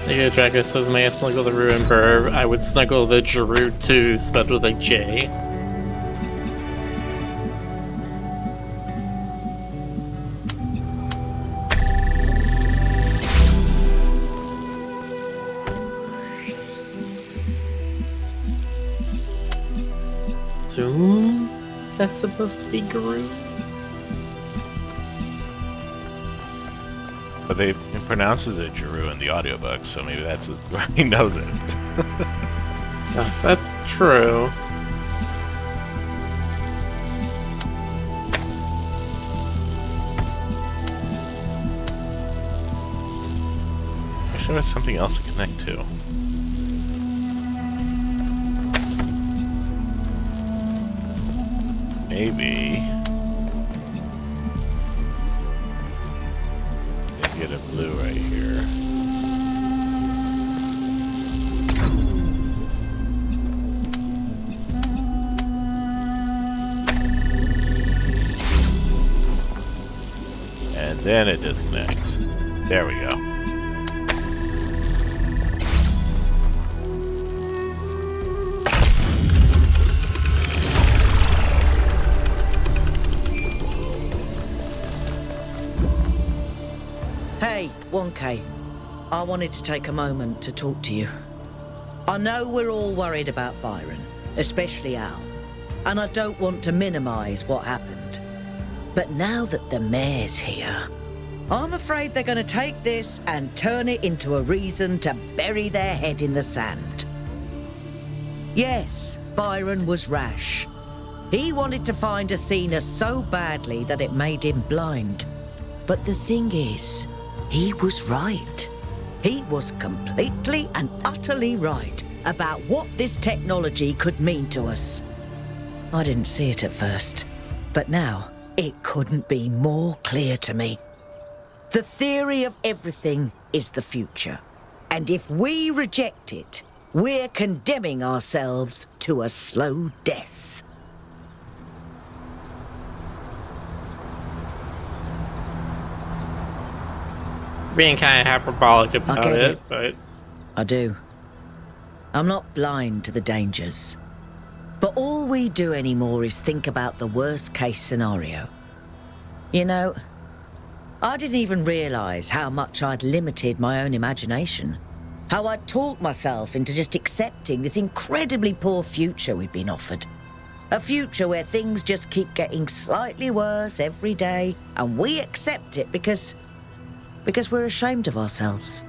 Yeah, Drago says, may I snuggle the Roo and Burr? I would snuggle the Giroud too, spelled with a J. assume that's supposed to be Garou. But it pronounces it Giroux in the audiobook, so maybe that's why he knows it. That's true. I should have something else to connect to. Maybe. Get a blue right here. And then it disconnects. There we go. Hey, 1K. I wanted to take a moment to talk to you. I know we're all worried about Byron, especially Al, and I don't want to minimize what happened. But now that the mayor's here, I'm afraid they're going to take this and turn it into a reason to bury their head in the sand. Yes, Byron was rash. He wanted to find Athena so badly that it made him blind. But the thing is, he was right. He was completely and utterly right about what this technology could mean to us. I didn't see it at first, but now it couldn't be more clear to me. The theory of everything is the future, and if we reject it, we're condemning ourselves to a slow death. Being kind of hyperbolic about get it, it, but I do. I'm not blind to the dangers. But all we do anymore is think about the worst case scenario. You know, I didn't even realize how much I'd limited my own imagination. How I'd talked myself into just accepting this incredibly poor future we'd been offered. A future where things just keep getting slightly worse every day, and we accept it because we're ashamed of ourselves.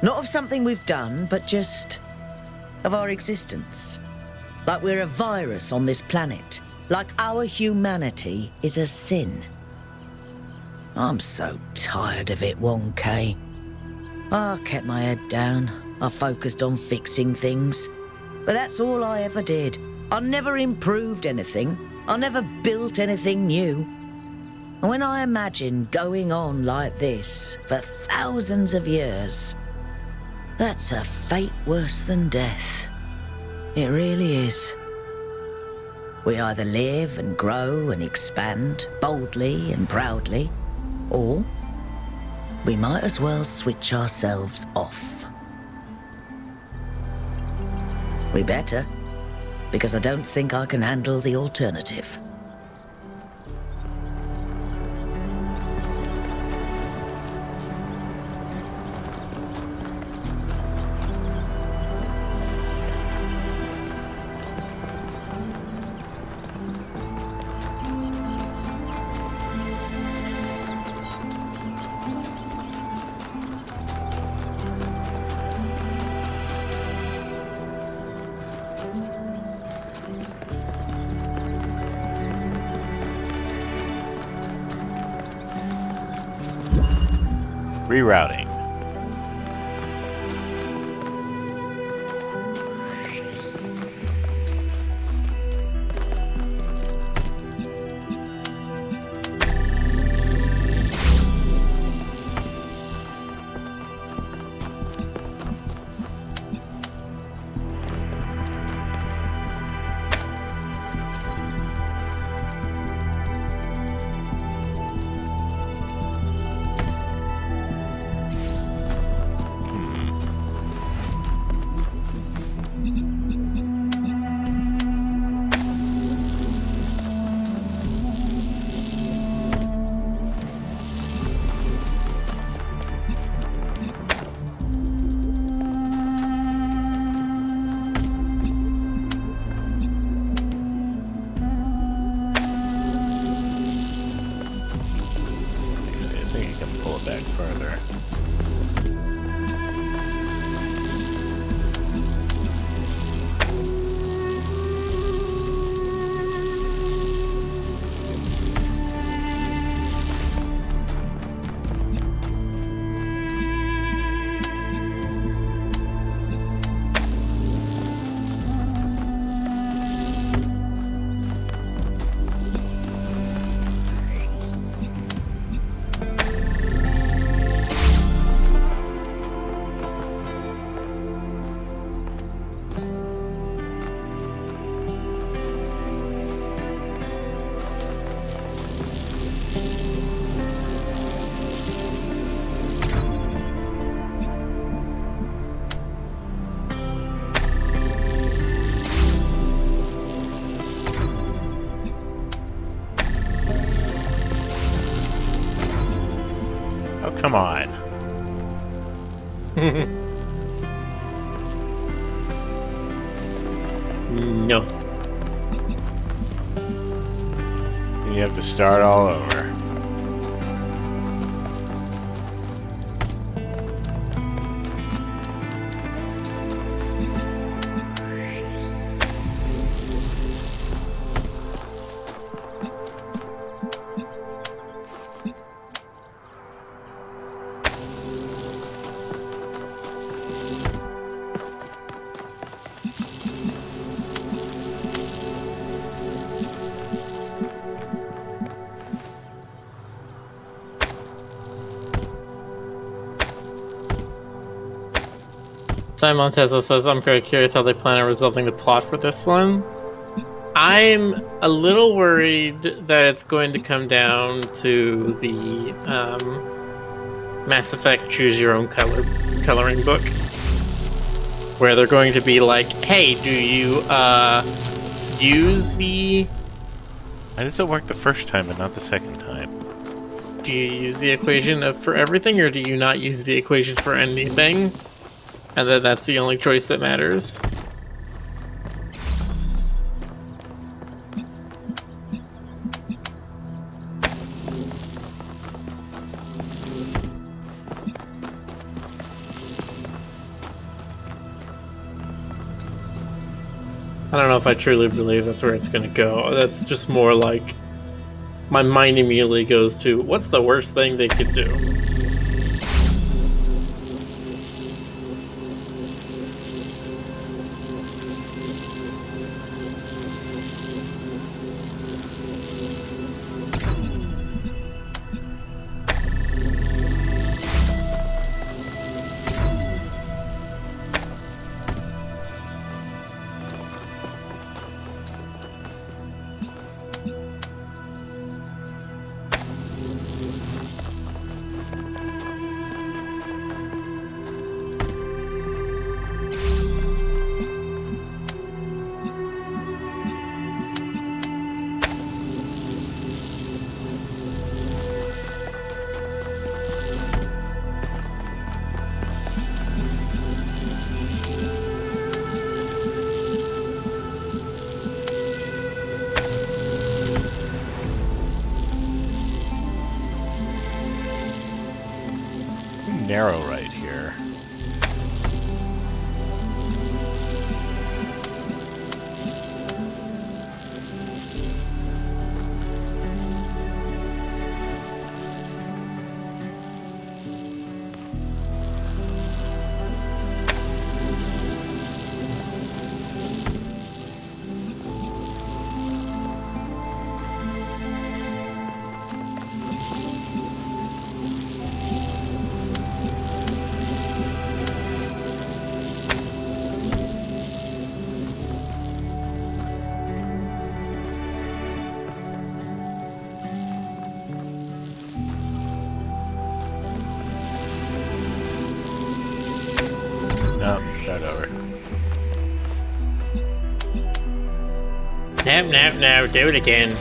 Not of something we've done, but just of our existence. Like we're a virus on this planet. Like our humanity is a sin. I'm so tired of it, 1K. I kept my head down. I focused on fixing things. But that's all I ever did. I never improved anything. I never built anything new. And when I imagine going on like this for thousands of years, that's a fate worse than death. It really is. We either live and grow and expand boldly and proudly, or we might as well switch ourselves off. We better, because I don't think I can handle the alternative. Rerouting. come on. No. You have to start all over. Simon Tessa says, I'm very curious how they plan on resolving the plot for this one. I'm a little worried that it's going to come down to the Mass Effect Choose Your Own coloring book, where they're going to be like, hey, do you use the... Why does it work the first time but not the second time? Do you use the equation for everything, or do you not use the equation for anything? And then that's the only choice that matters. I don't know if I truly believe that's where it's going to go. That's just more like... My mind immediately goes to, what's the worst thing they could do? Narrow right here. No, do it again.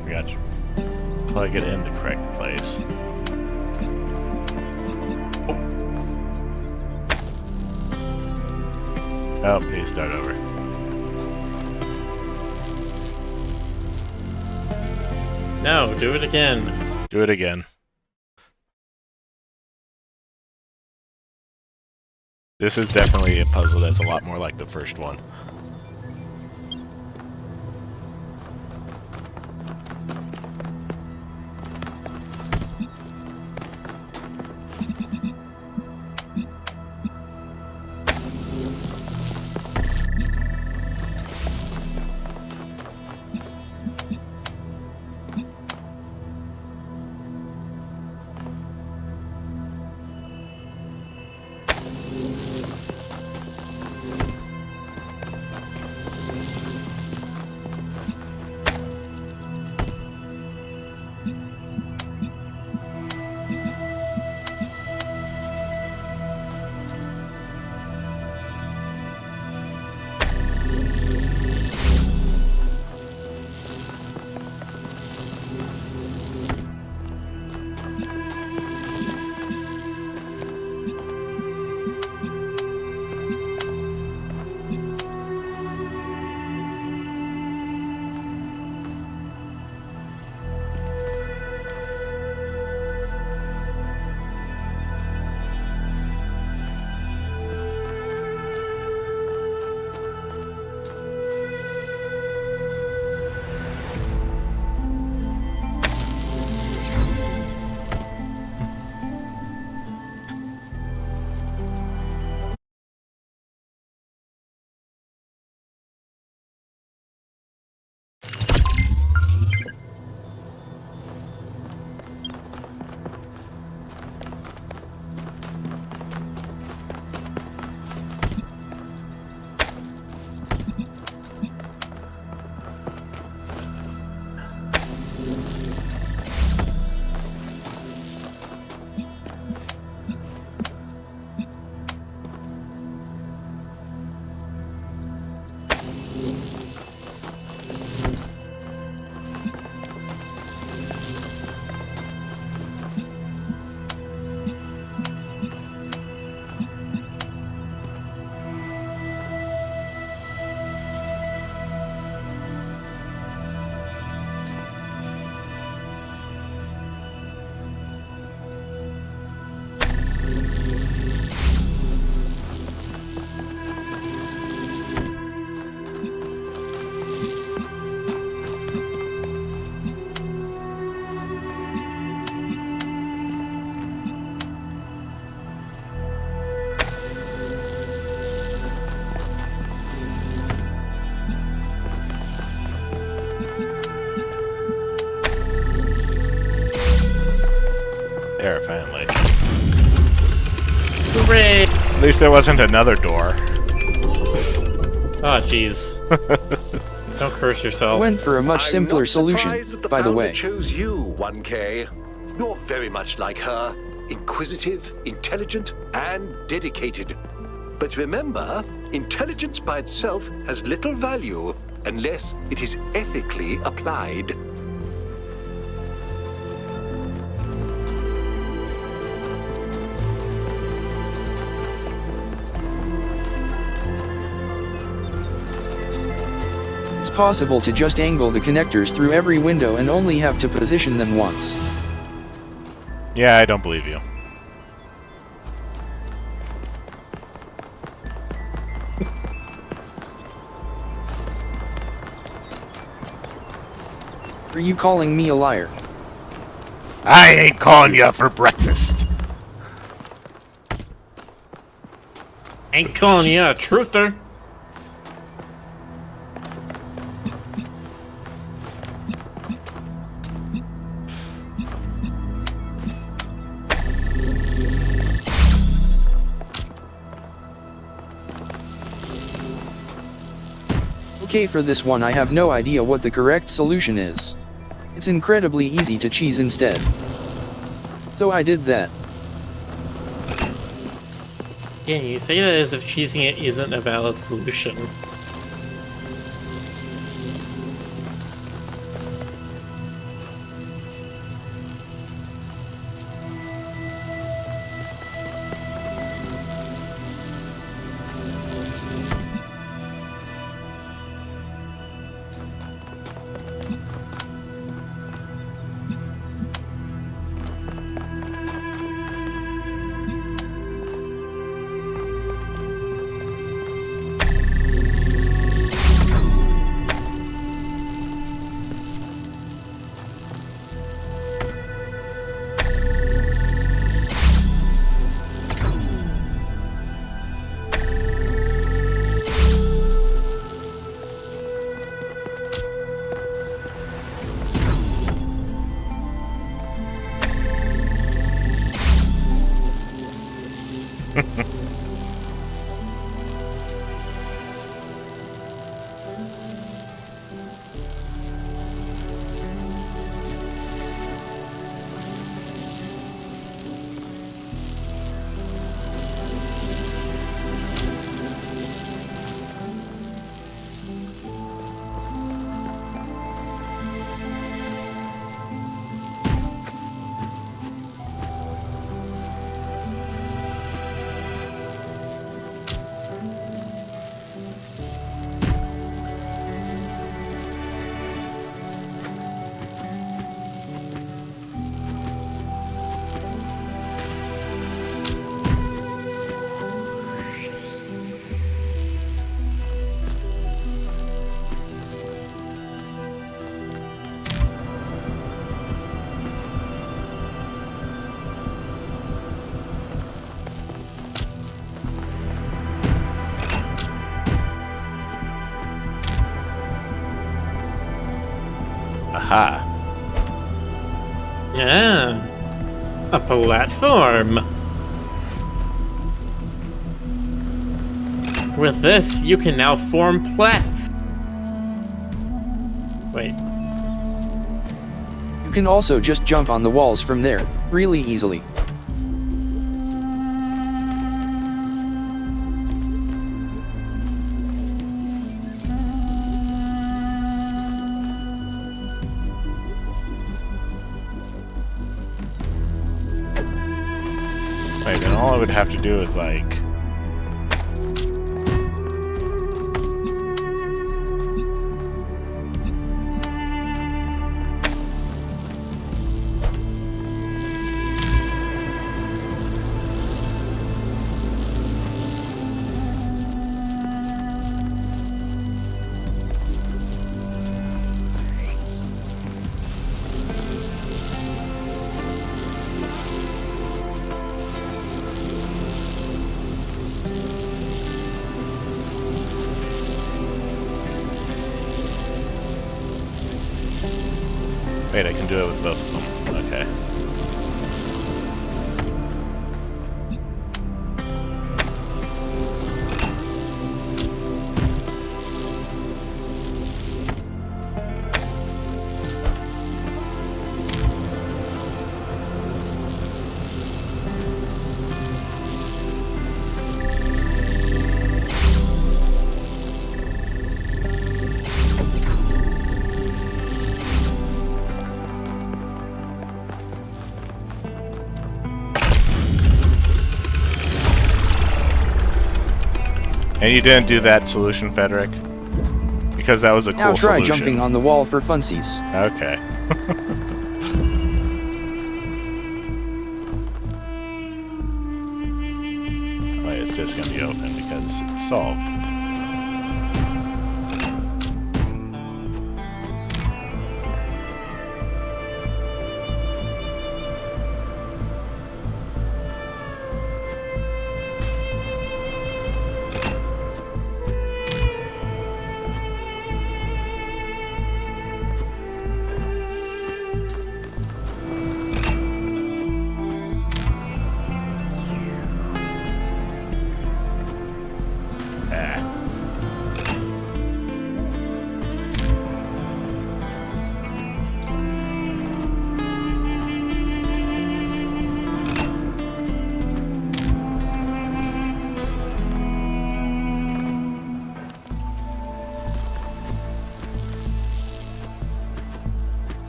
We got to plug it in the correct place. Oh, need to start over. No, do it again. Do it again. This is definitely a puzzle that's a lot more like the first one. There, finally. Hooray! At least there wasn't another door. Oh, jeez. Don't curse yourself. Went for a much simpler solution, by the way. Chose you, 1K. You're very much like her. Inquisitive, intelligent, and dedicated. But remember, intelligence by itself has little value unless it is ethically applied. It's possible to just angle the connectors through every window and only have to position them once. Yeah, I don't believe you. Are you calling me a liar? I ain't calling you for breakfast. Ain't calling you a truther. Okay, for this one I have no idea what the correct solution is. It's incredibly easy to cheese instead. So I did that. Yeah, you say that as if cheesing it isn't a valid solution. Aha. Yeah. A platform. With this, you can now form plats. Wait. You can also just jump on the walls from there, really easily. Wait, then all I would have to do is like... Wait, I can do it with both of them. Okay. And you didn't do that solution, Frederick? Because that was a cool Now try solution. jumping on the wall for funsies. Okay. Wait, it's just gonna be open because it's solved.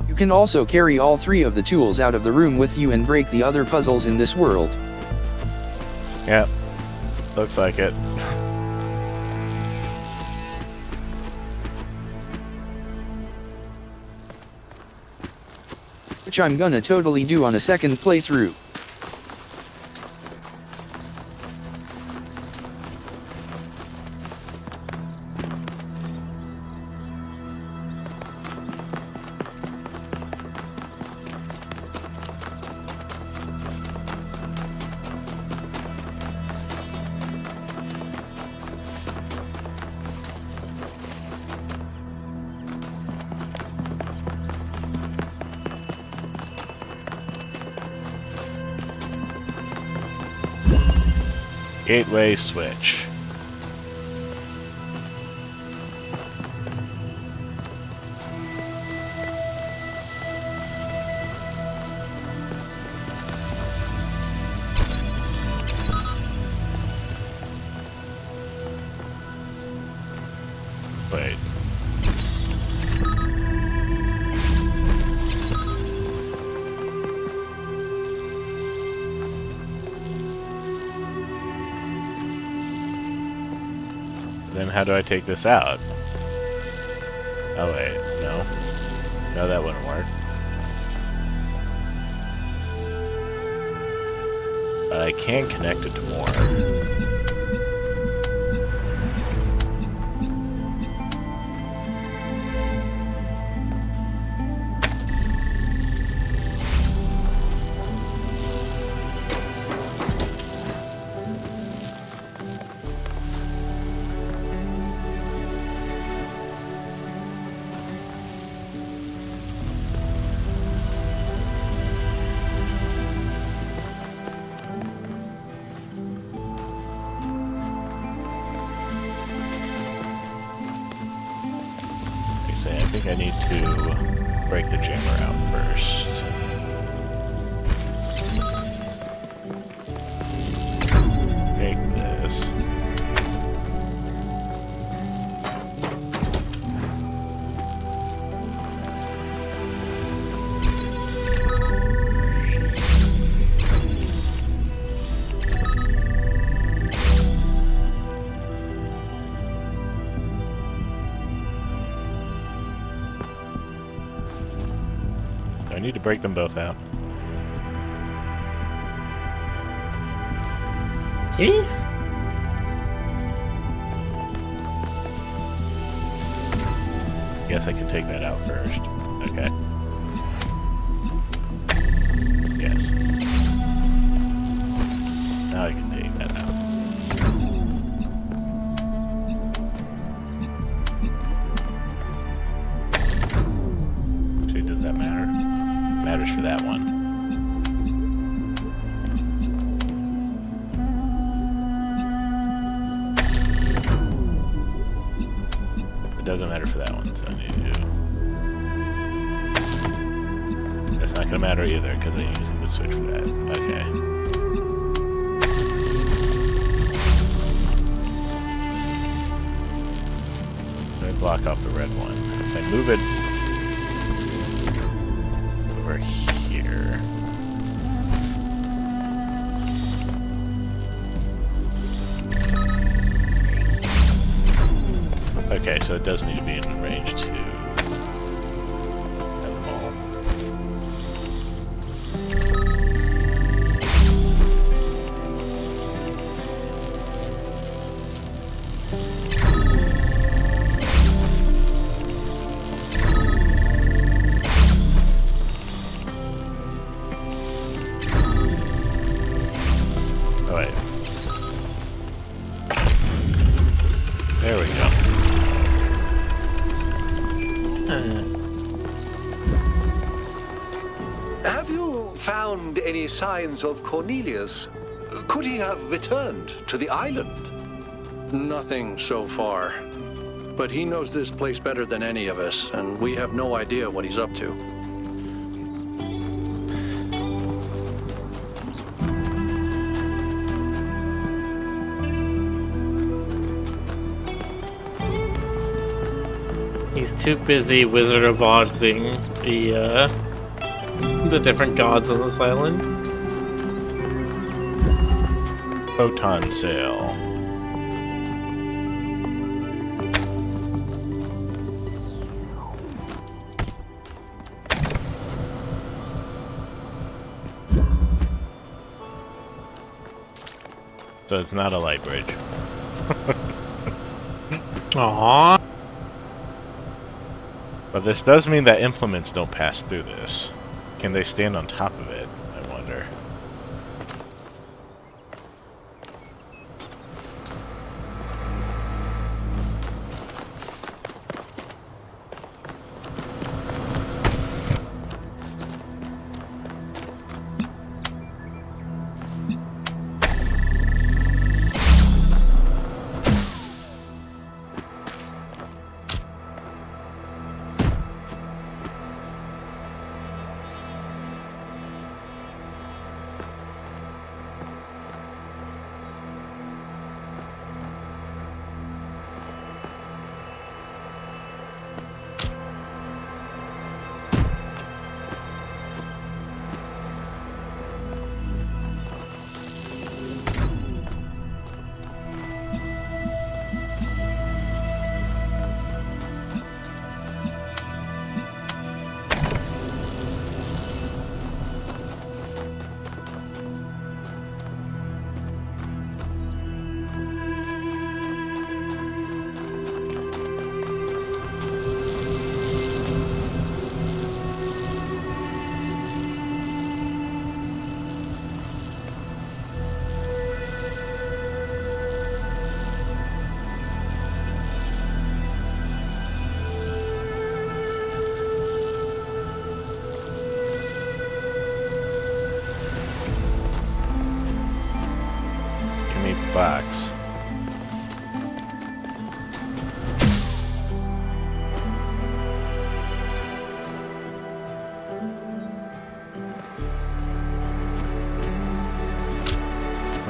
You can also carry all 3 of the tools out of the room with you and break the other puzzles in this world. Yep. Looks like it. Which I'm gonna totally do on a second playthrough. Gateway switch. Wait. Then how do I take this out? Oh wait, no. No, that wouldn't work. But I can connect it to more. think I need to break the jammer out first. Take this. I need to break them both out. Guess I can take that out first. Okay. Yes. Now I can take that out. Actually, does that matter? Matters for that one. It doesn't matter for that one, so I need to... That's not going to matter either, because I'm using the switch for that. Okay. Let me block off the red one. If I move it over here... Okay, so it does need to be in range to have them all. Oh, wait. There we go. Have you found any signs of Cornelius? Could he have returned to the island? Nothing so far. But he knows this place better than any of us, and we have no idea what he's up to. He's too busy Wizard of Oddsing the different gods on this island. Photon sail. So it's not a light bridge. Aww. But this does mean that implements don't pass through this. Can they stand on top of it? I wonder.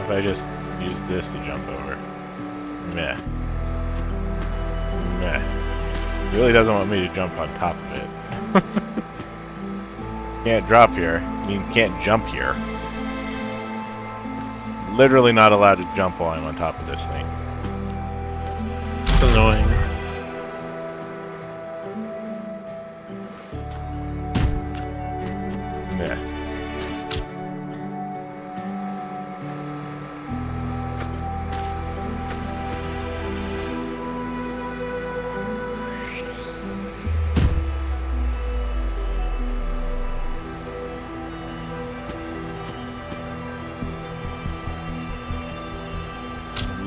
if I just use this to jump over? Meh. Meh. He really doesn't want me to jump on top of it. Can't drop here. I mean, can't jump here. Literally not allowed to jump while I'm on top of this thing. It's annoying. Yeah.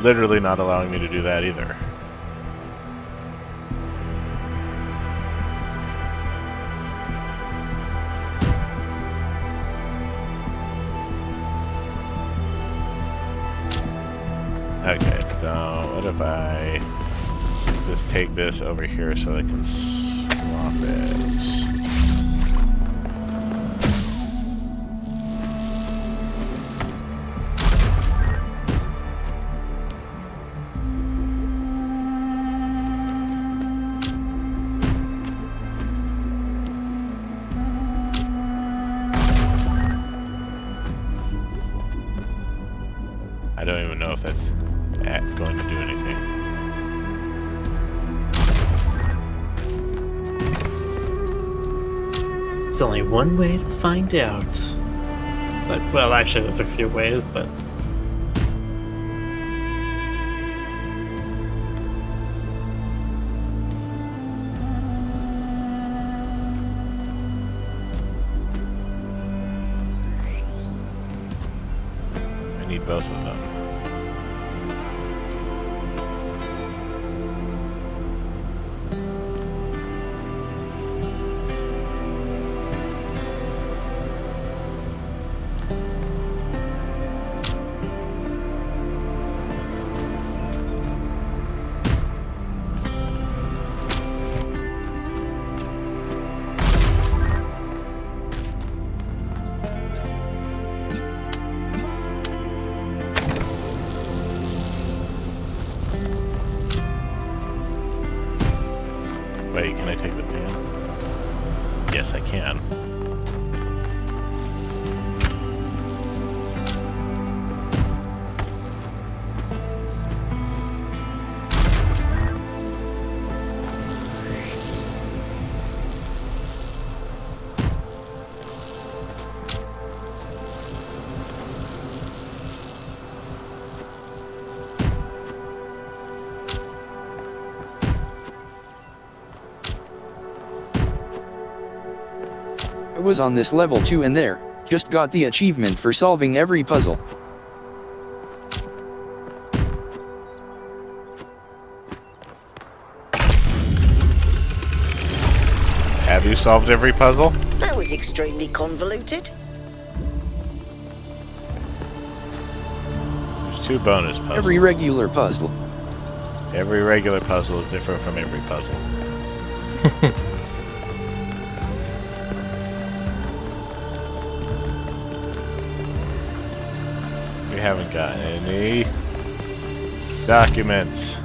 Literally not allowing me to do that either. Okay, so what if I just take this over here so I can swap it? I don't even know if that's going to do anything. There's only one way to find out. Well, actually, there's a few ways, but... I need both of them. Wait, can I take the pan? Yes, I can. I was on this level 2 and there, just got the achievement for solving every puzzle. Have you solved every puzzle? That was extremely convoluted. There's 2 bonus puzzles. Every regular puzzle. Every regular puzzle is different from every puzzle. We haven't gotten any documents.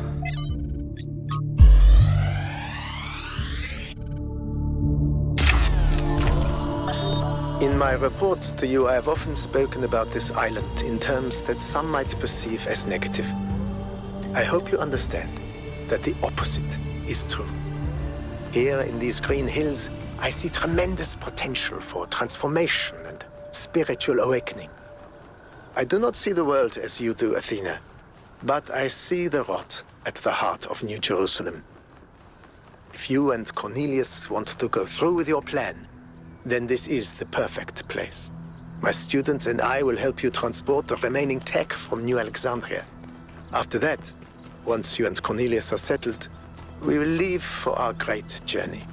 In my reports to you, I have often spoken about this island in terms that some might perceive as negative. I hope you understand that the opposite is true. Here in these green hills, I see tremendous potential for transformation and spiritual awakening. I do not see the world as you do, Athena, but I see the rot at the heart of New Jerusalem. If you and Cornelius want to go through with your plan, then this is the perfect place. My students and I will help you transport the remaining tech from New Alexandria. After that, once you and Cornelius are settled, we will leave for our great journey.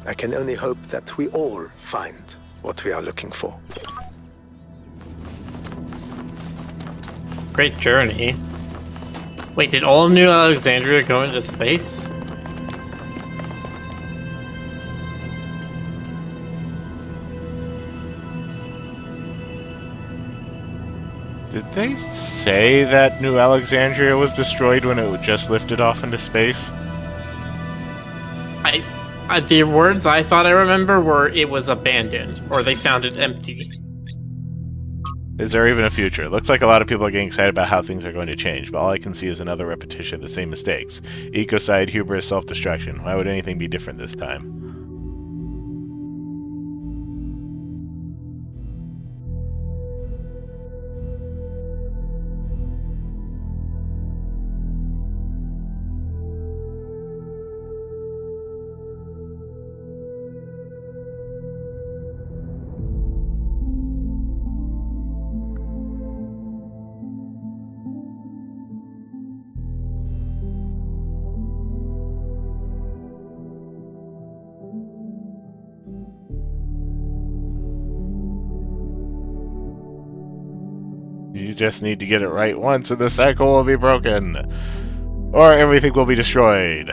I can only hope that we all find what we are looking for. Great journey. Wait, did all of New Alexandria go into space? Did they say that New Alexandria was destroyed when it just lifted off into space? The words I thought I remember were it was abandoned, or they found it empty. Is there even a future? Looks like a lot of people are getting excited about how things are going to change, but all I can see is another repetition of the same mistakes. Ecocide, hubris, self-destruction. Why would anything be different this time? You just need to get it right once and the cycle will be broken. Or everything will be destroyed.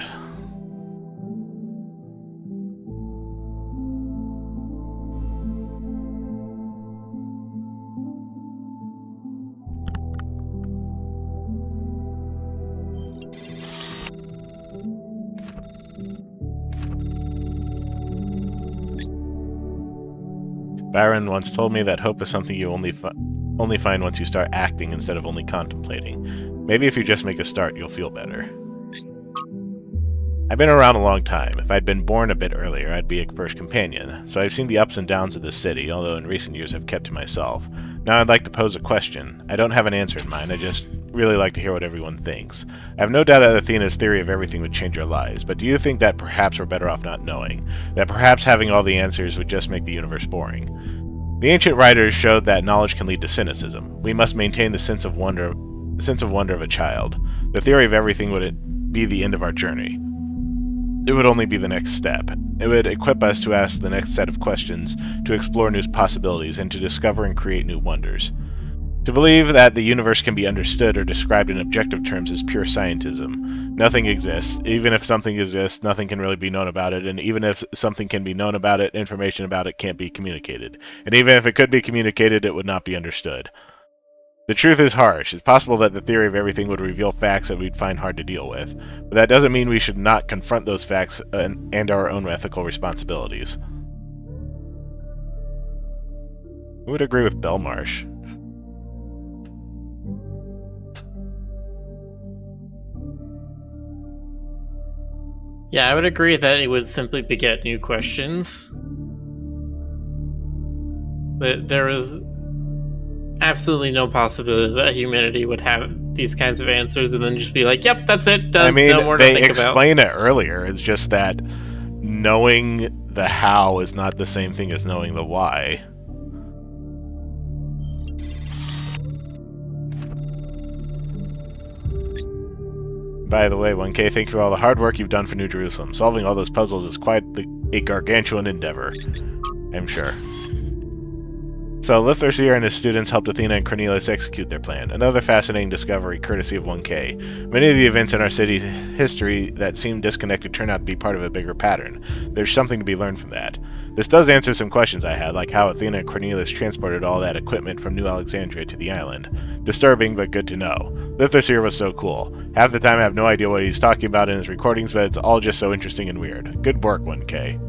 Byron once told me that hope is something you only find once you start acting instead of only contemplating. Maybe if you just make a start, you'll feel better. I've been around a long time. If I'd been born a bit earlier, I'd be a first companion. So I've seen the ups and downs of this city, although in recent years I've kept to myself. Now I'd like to pose a question. I don't have an answer in mind, I just really like to hear what everyone thinks. I have no doubt that Athena's theory of everything would change our lives, but do you think that perhaps we're better off not knowing? That perhaps having all the answers would just make the universe boring? The ancient writers showed that knowledge can lead to cynicism. We must maintain the sense of wonder of a child. The theory of everything would be the end of our journey. It would only be the next step. It would equip us to ask the next set of questions, to explore new possibilities, and to discover and create new wonders. To believe that the universe can be understood or described in objective terms is pure scientism. Nothing exists. Even if something exists, nothing can really be known about it, and even if something can be known about it, information about it can't be communicated. And even if it could be communicated, it would not be understood. The truth is harsh. It's possible that the theory of everything would reveal facts that we'd find hard to deal with, but that doesn't mean we should not confront those facts and our own ethical responsibilities. Who would agree with Belmarsh? Yeah, I would agree that it would simply beget new questions. There is absolutely no possibility that humanity would have these kinds of answers and then just be like, yep, that's it, done. I mean, no more to they think about. explain it earlier. It's just that knowing the how is not the same thing as knowing the why. By the way, 1K, thank you for all the hard work you've done for New Jerusalem. Solving all those puzzles is quite a gargantuan endeavor, I'm sure. So, Lithosphere and his students helped Athena and Cornelius execute their plan. Another fascinating discovery, courtesy of 1K. Many of the events in our city's history that seem disconnected turn out to be part of a bigger pattern. There's something to be learned from that. This does answer some questions I had, like how Athena and Cornelius transported all that equipment from New Alexandria to the island. Disturbing, but good to know. Lithosphere was so cool. Half the time I have no idea what he's talking about in his recordings, but it's all just so interesting and weird. Good work, 1K.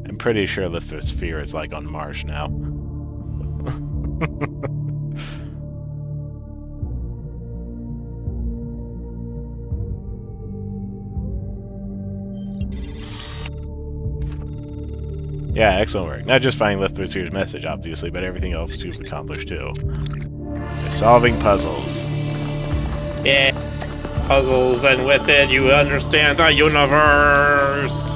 I'm pretty sure Lithosphere is like on Mars now. Yeah, excellent work. Not just finding Lithosphere's message, obviously, but everything else you've accomplished, too. You're solving puzzles. Yeah, puzzles, and with it, you understand the universe!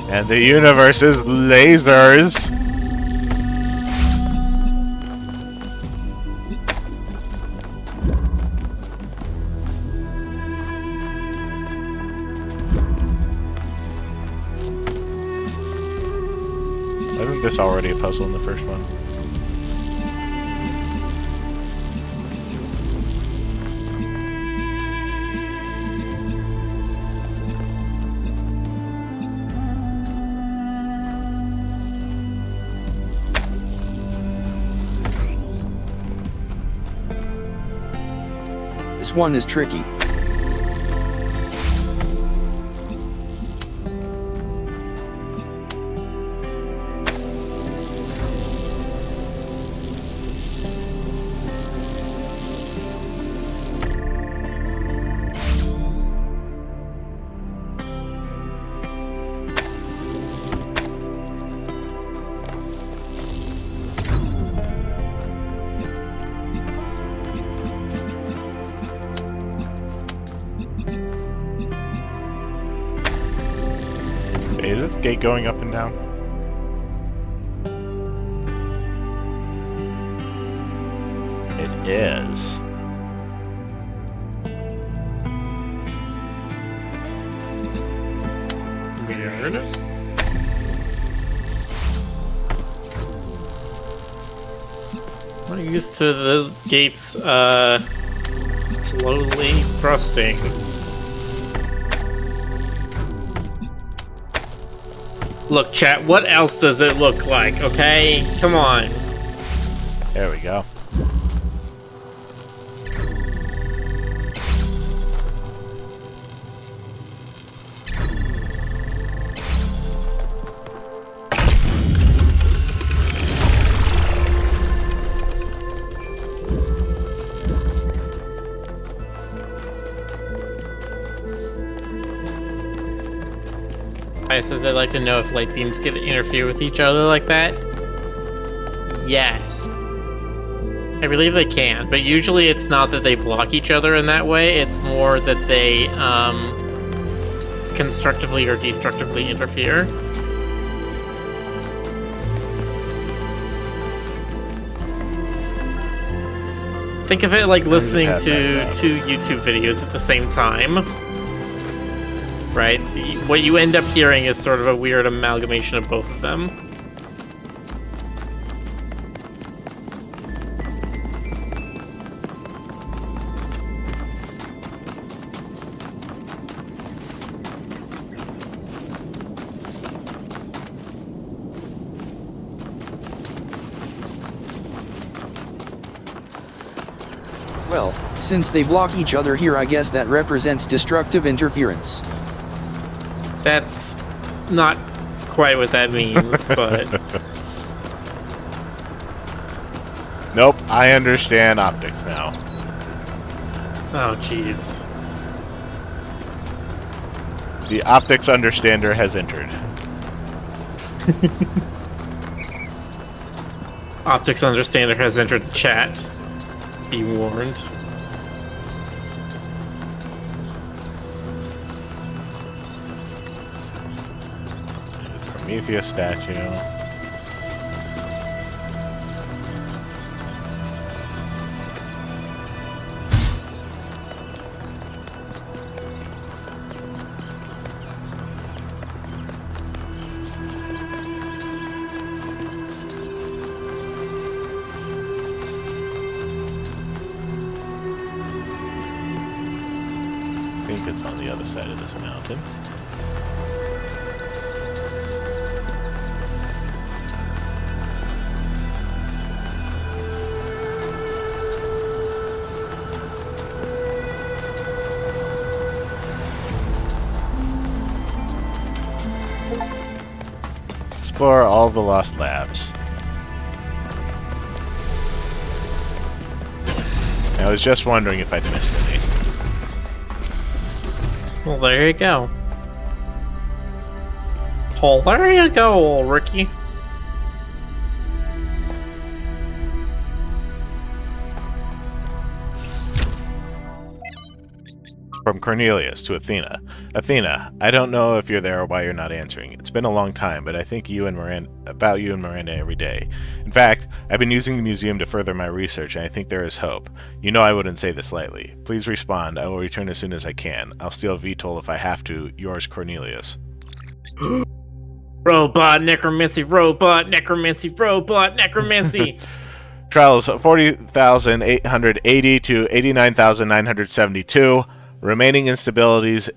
And the universe is lasers! Isn't this already a puzzle in the first one? one is tricky. Is this gate going up and down? It is. Weird. I'm used to the gates, slowly thrusting. Look, chat, what else does it look like, okay? Come on. There we go. Says I'd like to know if light beams can interfere with each other like that. Yes. I believe they can, but usually it's not that they block each other in that way, it's more that they constructively or destructively interfere. Think of it like listening to two YouTube videos at the same time. Right? What you end up hearing is sort of a weird amalgamation of both of them. Well, since they block each other here, I guess that represents destructive interference. That's not quite what that means, but... Nope, I understand optics now. Oh, jeez. The optics understander has entered. Optics understander has entered the chat. Be warned. Prometheus statue. I think it's on the other side of this mountain. Explore all the lost labs. I was just wondering if I'd missed any. Well, there you go. Oh, there you go, Ricky. From Cornelius to Athena. Athena, I don't know if you're there or why you're not answering. It's been a long time, but I think about you and Miranda every day. In fact, I've been using the museum to further my research, and I think there is hope. You know I wouldn't say this lightly. Please respond. I will return as soon as I can. I'll steal VTOL if I have to. Yours, Cornelius. Robot necromancy, robot necromancy, robot necromancy. Trials 40,880 to 89,972. Remaining instabilities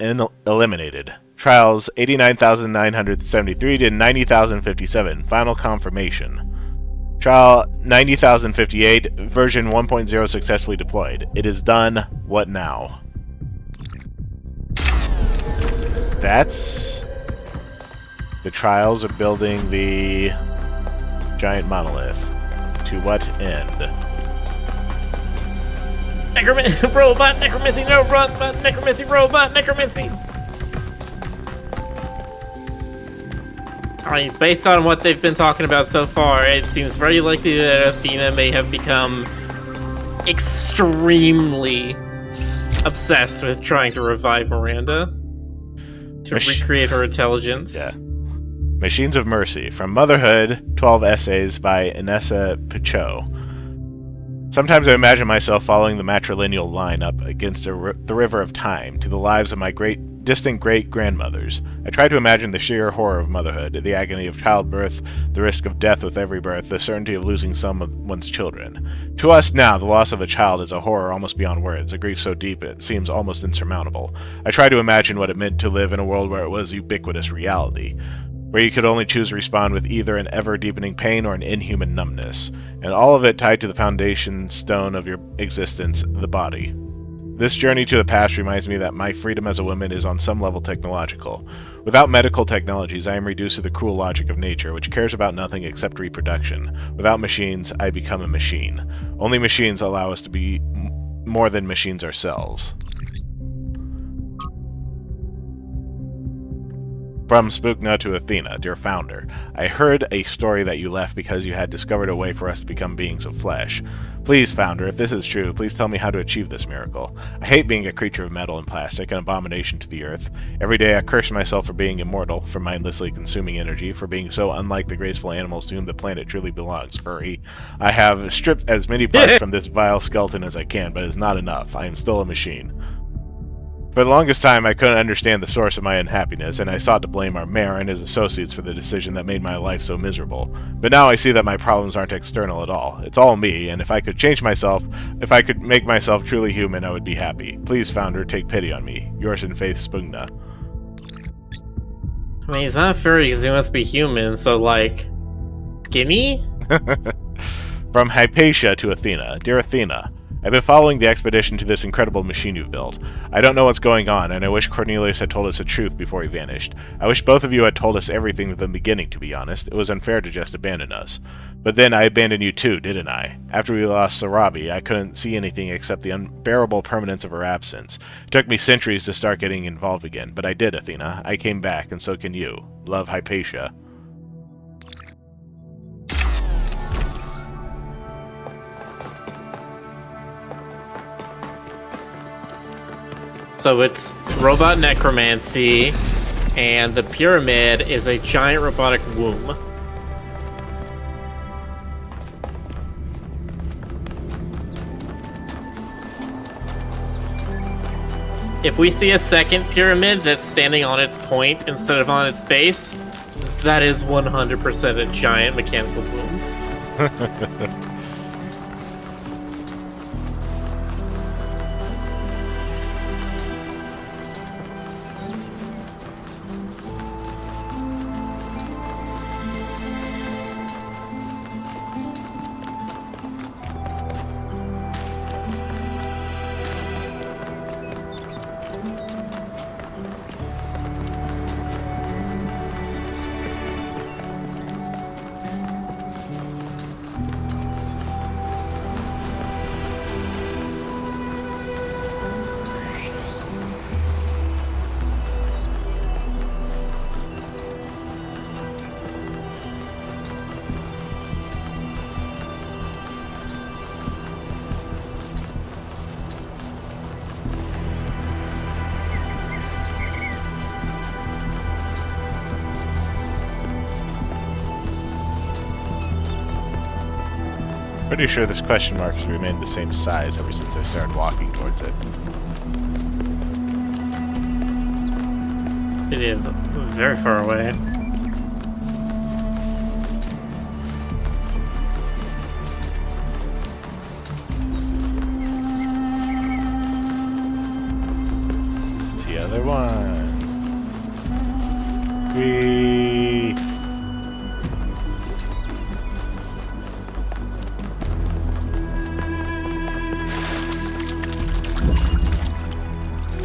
eliminated. Trials 89,973 to 90,057. Final confirmation. Trial 90,058, version 1.0 successfully deployed. It is done. What now? That's... The trials are building the giant monolith. To what end? Robot necromancy, no robot necromancy, robot necromancy. I mean, based on what they've been talking about so far, it seems very likely that Athena may have become extremely obsessed with trying to revive Miranda to recreate her intelligence. Yeah. Machines of Mercy, from Motherhood, 12 essays by Inessa Pichot. Sometimes I imagine myself following the matrilineal line up against the river of time to the lives of my distant great-grandmothers. I try to imagine the sheer horror of motherhood, the agony of childbirth, the risk of death with every birth, the certainty of losing some of one's children. To us now, the loss of a child is a horror almost beyond words, a grief so deep it seems almost insurmountable. I try to imagine what it meant to live in a world where it was ubiquitous reality, where you could only choose to respond with either an ever-deepening pain or an inhuman numbness, and all of it tied to the foundation stone of your existence, the body. This journey to the past reminds me that my freedom as a woman is on some level technological. Without medical technologies, I am reduced to the cruel logic of nature, which cares about nothing except reproduction. Without machines, I become a machine. Only machines allow us to be more than machines ourselves. From Spookna to Athena, dear founder, I heard a story that you left because you had discovered a way for us to become beings of flesh. Please, founder, if this is true, please tell me how to achieve this miracle. I hate being a creature of metal and plastic, an abomination to the earth. Every day I curse myself for being immortal, for mindlessly consuming energy, for being so unlike the graceful animals to whom the planet truly belongs, furry. I have stripped as many parts from this vile skeleton as I can, but it's not enough. I am still a machine. For the longest time, I couldn't understand the source of my unhappiness, and I sought to blame our mayor and his associates for the decision that made my life so miserable. But now I see that my problems aren't external at all. It's all me, and if I could change myself, if I could make myself truly human, I would be happy. Please, founder, take pity on me. Yours in faith, Spugna. I mean, he's not furry because he must be human, so, like, skinny? From Hypatia to Athena. Dear Athena, I've been following the expedition to this incredible machine you've built. I don't know what's going on, and I wish Cornelius had told us the truth before he vanished. I wish both of you had told us everything from the beginning, to be honest. It was unfair to just abandon us. But then I abandoned you too, didn't I? After we lost Sarabi, I couldn't see anything except the unbearable permanence of her absence. It took me centuries to start getting involved again, but I did, Athena. I came back, and so can you. Love, Hypatia. So it's robot necromancy, and the pyramid is a giant robotic womb. If we see a second pyramid that's standing on its point instead of on its base, that is 100% a giant mechanical womb. Pretty sure this question mark has remained the same size ever since I started walking towards it. It is very far away. It's the other one. Whee!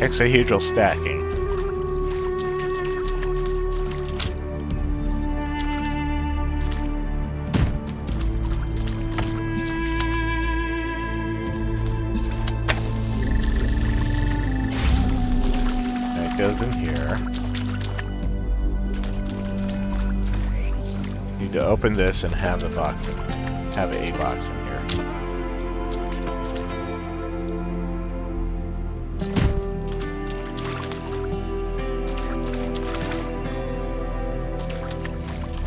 Hexahedral stacking. That goes in here. Need to open this and have the box in, have a box in here.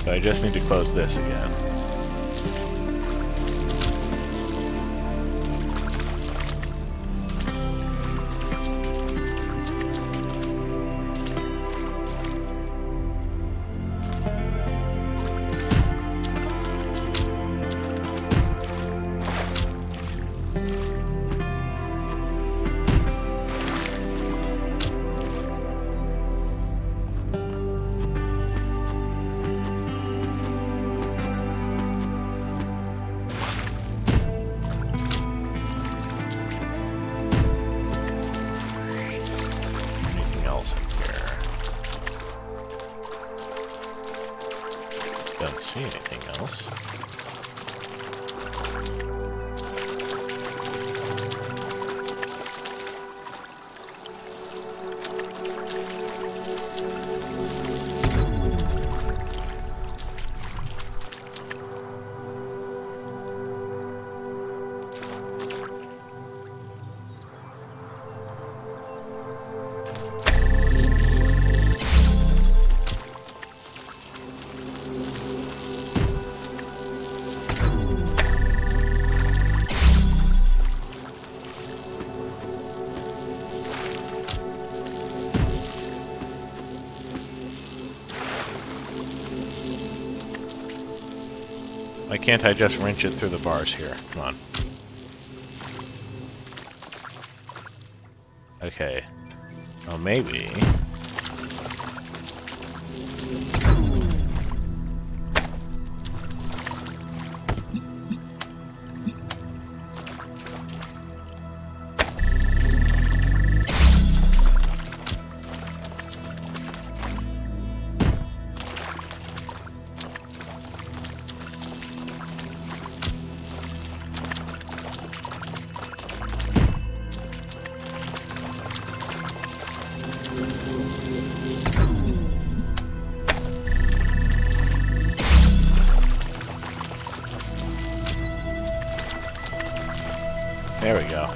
So I just need to close this again. Don't see anything else. Why can't I just wrench it through the bars here? Come on. Okay. Well, maybe... There we go.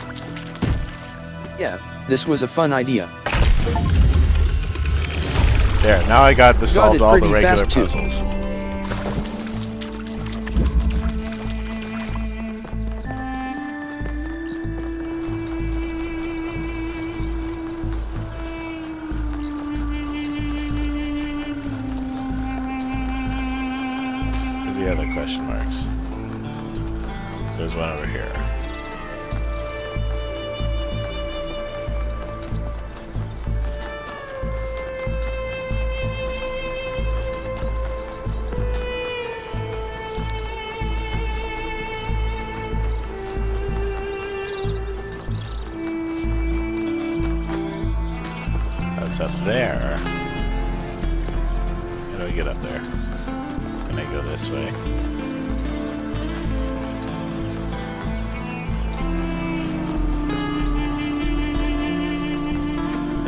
Yeah, this was a fun idea. There, now I got to solve all the regular fast, too. puzzles. Where's the other question marks? There's one over here. Up there. How do I get up there? Can I go this way?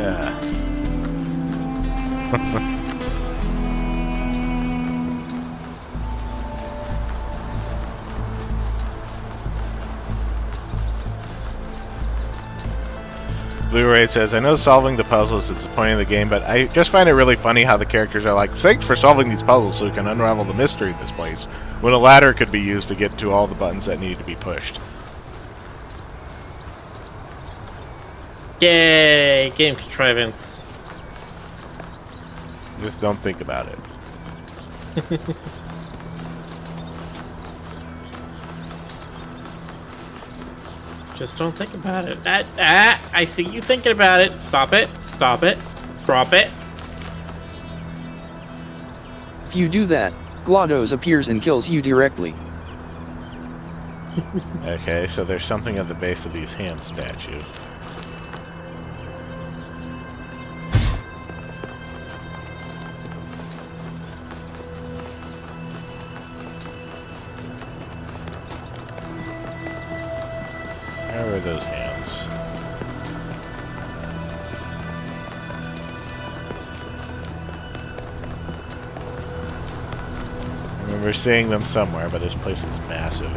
Yeah. Blu-ray says, I know solving the puzzles is the point of the game, but I just find it really funny how the characters are like, thanks for solving these puzzles so we can unravel the mystery of this place, when a ladder could be used to get to all the buttons that need to be pushed. Yay! Game contrivance. Just don't think about it. Just don't think about it. I see you thinking about it. Stop it. Stop it. Drop it. If you do that, GLaDOS appears and kills you directly. Okay, so there's something at the base of these hand statues. those hands? I remember seeing them somewhere, but this place is massive.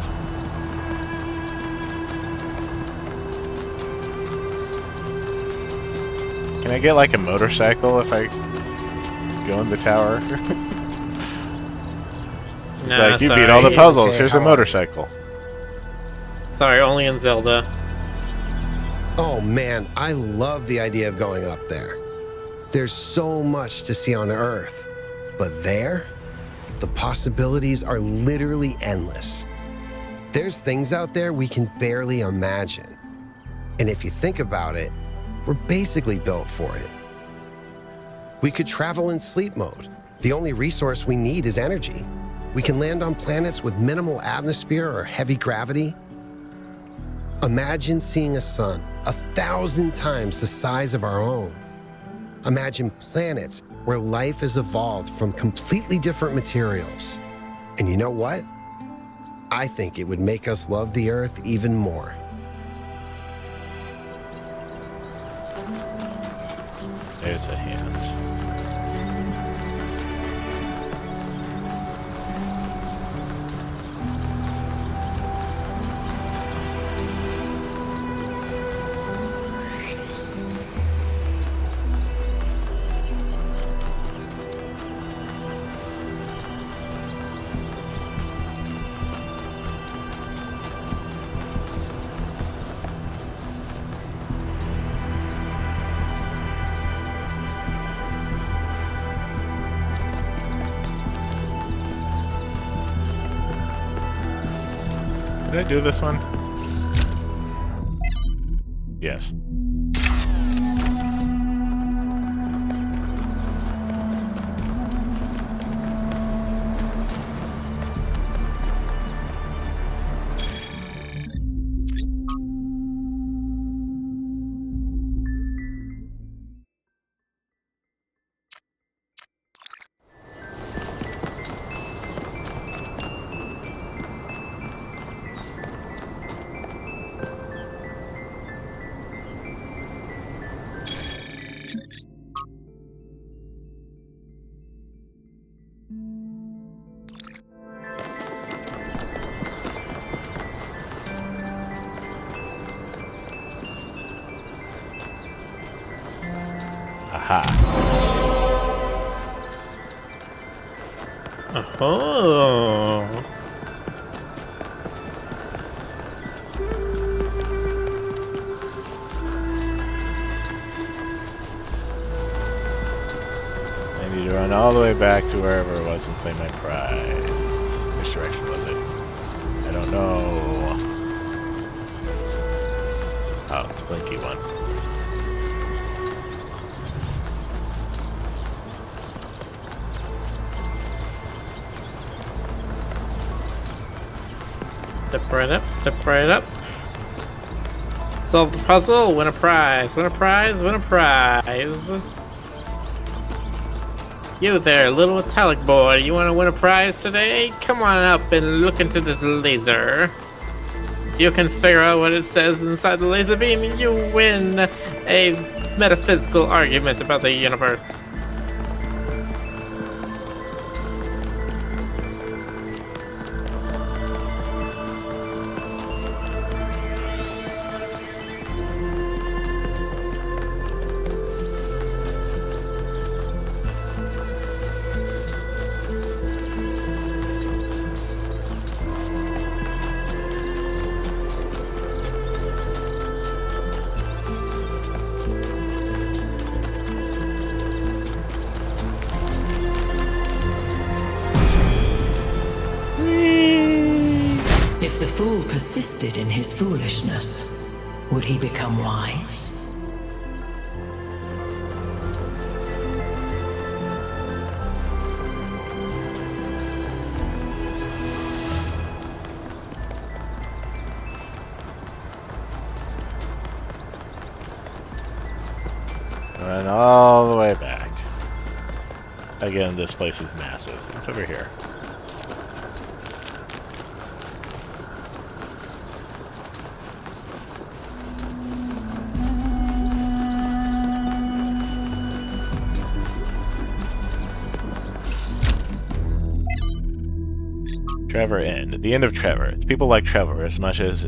Can I get like a motorcycle if I go in the tower? Nah, like, you sorry. beat all the puzzles, Okay, here's a motorcycle. Sorry, only in Zelda. Oh man, I love the idea of going up there. There's so much to see on Earth. But there, the possibilities are literally endless. There's things out there we can barely imagine. And if you think about it, we're basically built for it. We could travel in sleep mode. The only resource we need is energy. We can land on planets with minimal atmosphere or heavy gravity. Imagine seeing a sun 1,000 times the size of our own. Imagine planets where life has evolved from completely different materials. And you know what? I think it would make us love the Earth even more. There's the hands. Did I do this one? Yes. Aha. Oh. I need to run all the way back to wherever it was and claim my prize. Which direction was it? I don't know. Oh, it's a blinky one. Step right up, step right up. Solve the puzzle, win a prize, win a prize, win a prize. You there, little metallic boy, you want to win a prize today? Come on up and look into this laser. If you can figure out what it says inside the laser beam, you win a metaphysical argument about the universe. If the fool persisted in his foolishness, would he become wise? Run all the way back. Again, this place is massive. It's over here. Trevor end. The end of Trevor. It's people like Trevor as much as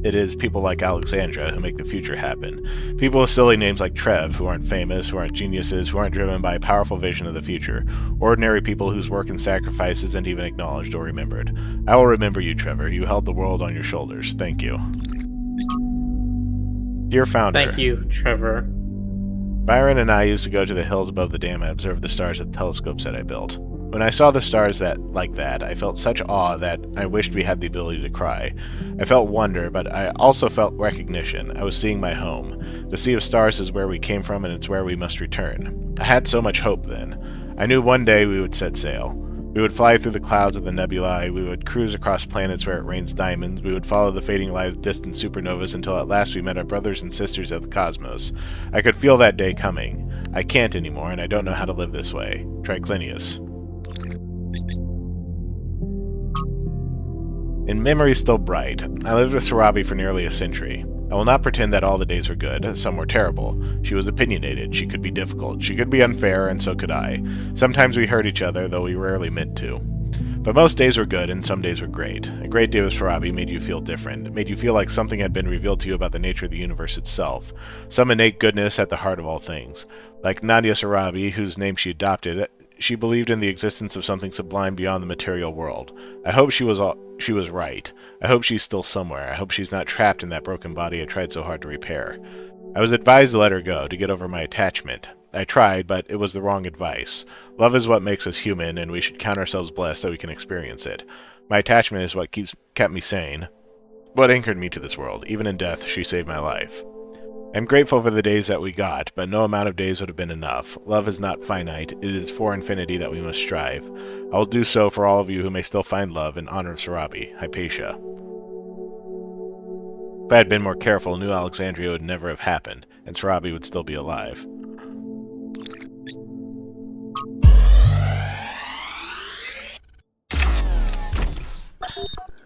it is people like Alexandra who make the future happen. People with silly names like Trev, who aren't famous, who aren't geniuses, who aren't driven by a powerful vision of the future. Ordinary people whose work and sacrifice isn't even acknowledged or remembered. I will remember you, Trevor. You held the world on your shoulders. Thank you. Dear Founder. Thank you, Trevor. Byron and I used to go to the hills above the dam and observe the stars at the telescopes that I built. When I saw the stars like that, I felt such awe that I wished we had the ability to cry. I felt wonder, but I also felt recognition. I was seeing my home. The sea of stars is where we came from, and it's where we must return. I had so much hope then. I knew one day we would set sail. We would fly through the clouds of the nebulae, we would cruise across planets where it rains diamonds, we would follow the fading light of distant supernovas until at last we met our brothers and sisters of the cosmos. I could feel that day coming. I can't anymore, and I don't know how to live this way. Triclinius. In memory still bright, I lived with Sarabi for nearly a century. I will not pretend that all the days were good. Some were terrible. She was opinionated. She could be difficult. She could be unfair, and so could I. Sometimes we hurt each other, though we rarely meant to. But most days were good, and some days were great. A great day with Sarabi made you feel different. It made you feel like something had been revealed to you about the nature of the universe itself. Some innate goodness at the heart of all things. Like Nadia Sarabi, whose name she adopted, she believed in the existence of something sublime beyond the material world. I hope she was right. I hope she's still somewhere. I hope she's not trapped in that broken body I tried so hard to repair. I was advised to let her go, to get over my attachment. I tried, but it was the wrong advice. Love is what makes us human, and we should count ourselves blessed that we can experience it. My attachment is what kept me sane. What anchored me to this world. Even in death, she saved my life. I'm grateful for the days that we got, but no amount of days would have been enough. Love is not finite. It is for infinity that we must strive. I will do so for all of you who may still find love in honor of Sarabi, Hypatia. If I had been more careful, New Alexandria would never have happened, and Sarabi would still be alive.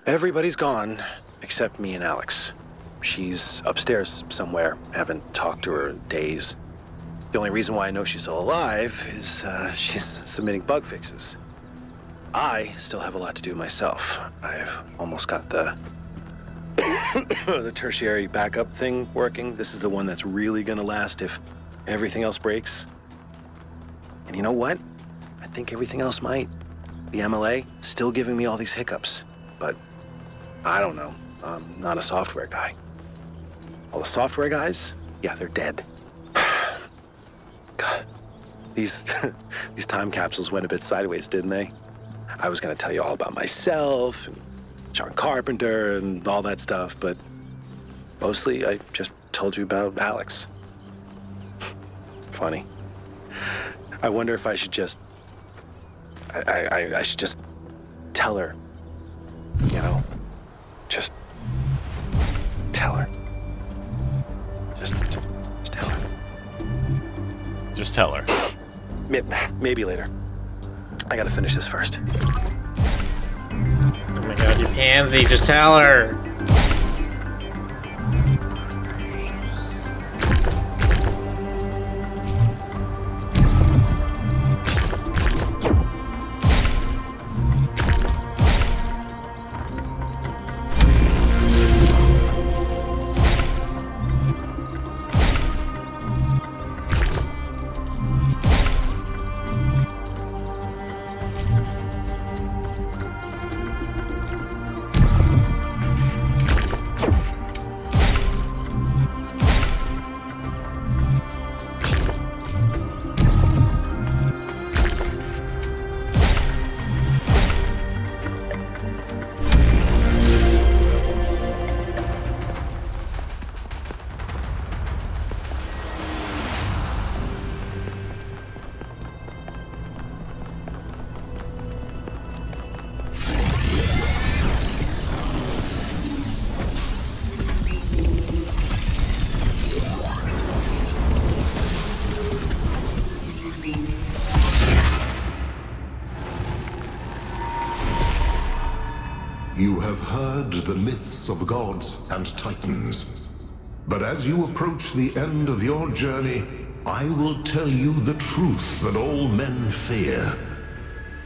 Everybody's gone, except me and Alex. She's upstairs somewhere. Haven't talked to her in days. The only reason why I know she's still alive is she's submitting bug fixes. I still have a lot to do myself. I've almost got the the tertiary backup thing working. This is the one that's really gonna last if everything else breaks. And you know what? I think everything else might. The MLA still giving me all these hiccups, but I don't know. I'm not a software guy. All the software guys, yeah, they're dead. God, these time capsules went a bit sideways, didn't they? I was gonna tell you all about myself and John Carpenter and all that stuff, but mostly I just told you about Alex. Funny. I wonder if I should just... I should just tell her, you know? Just tell her. Just tell her. Just tell her. Maybe later. I gotta finish this first. Oh my god, you pansy, just tell her! You have heard the myths of gods and titans. But as you approach the end of your journey, I will tell you the truth that all men fear.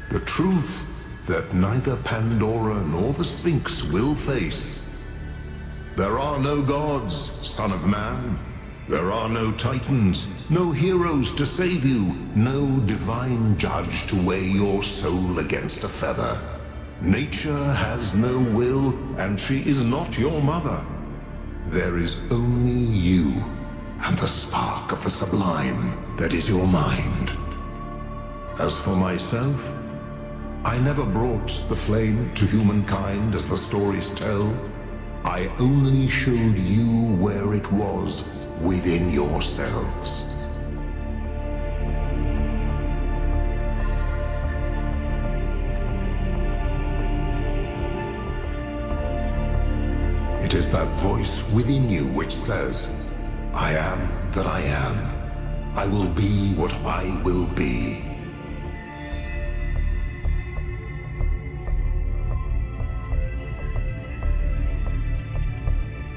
The truth that neither Pandora nor the Sphinx will face. There are no gods, son of man. There are no titans, no heroes to save you, no divine judge to weigh your soul against a feather. Nature has no will, and she is not your mother. There is only you, and the spark of the sublime that is your mind. As for myself, I never brought the flame to humankind as the stories tell. I only showed you where it was within yourselves. It is that voice within you which says, I am that I am. I will be what I will be.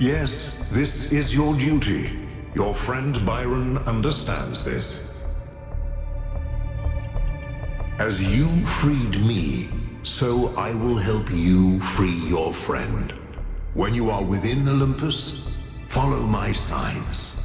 Yes, this is your duty. Your friend Byron understands this. As you freed me, so I will help you free your friend. When you are within Olympus, follow my signs.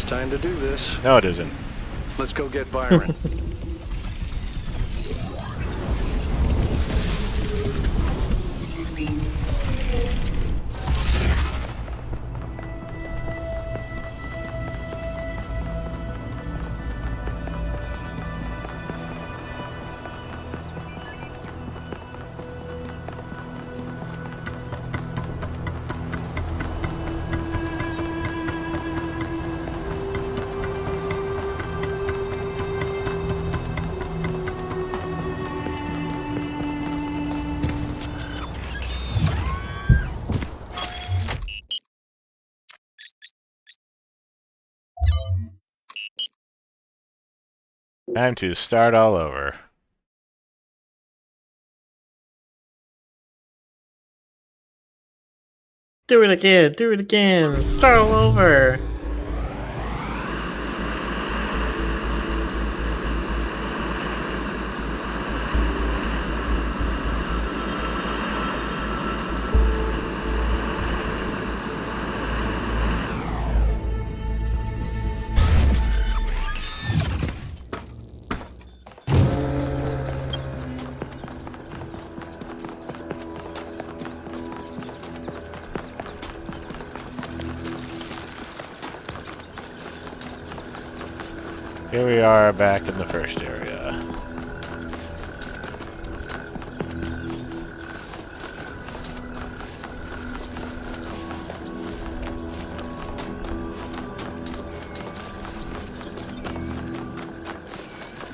Time to do this. No, it isn't. Let's go get Byron. Time to start all over. Do it again, start all over. Here we are back in the first area.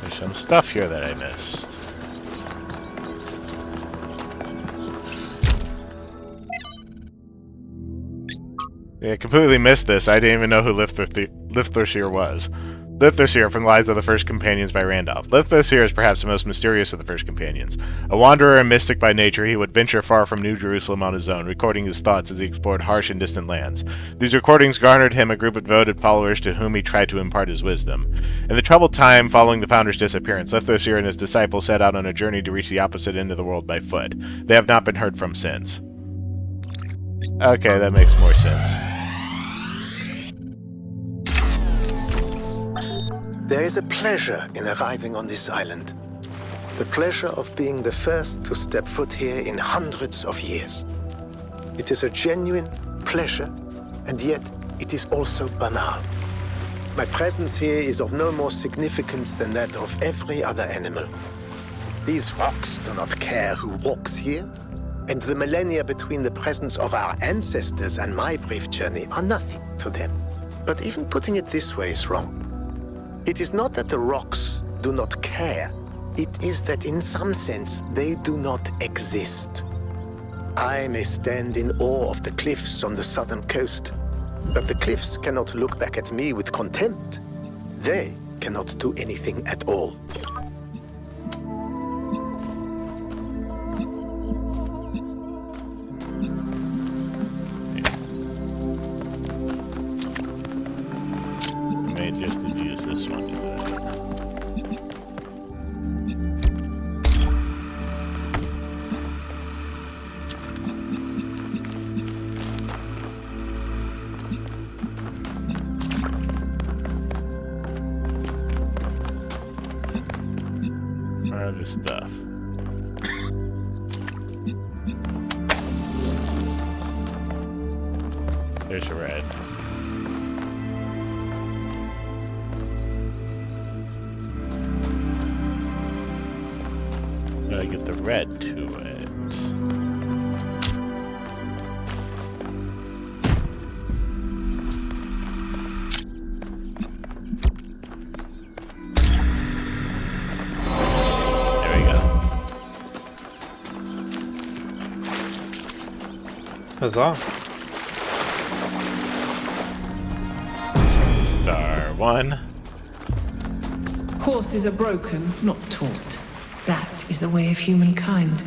There's some stuff here that I missed. Yeah, I completely missed this. I didn't even know who Lifthorsir was. Lifthorsir from the Lives of the First Companions by Randolph. Lifthorsir is perhaps the most mysterious of the First Companions. A wanderer and mystic by nature, he would venture far from New Jerusalem on his own, recording his thoughts as he explored harsh and distant lands. These recordings garnered him a group of devoted followers to whom he tried to impart his wisdom. In the troubled time following the founder's disappearance, Lifthorsir and his disciples set out on a journey to reach the opposite end of the world by foot. They have not been heard from since. Okay, that makes more sense. There is a pleasure in arriving on this island. The pleasure of being the first to step foot here in hundreds of years. It is a genuine pleasure, and yet it is also banal. My presence here is of no more significance than that of every other animal. These rocks do not care who walks here, and the millennia between the presence of our ancestors and my brief journey are nothing to them. But even putting it this way is wrong. It is not that the rocks do not care. It is that in some sense they do not exist. I may stand in awe of the cliffs on the southern coast, but the cliffs cannot look back at me with contempt. They cannot do anything at all. There's a red. Gotta get the red to it. There we go. Huzzah. Star 1. Horses are broken, not taught. That is the way of humankind.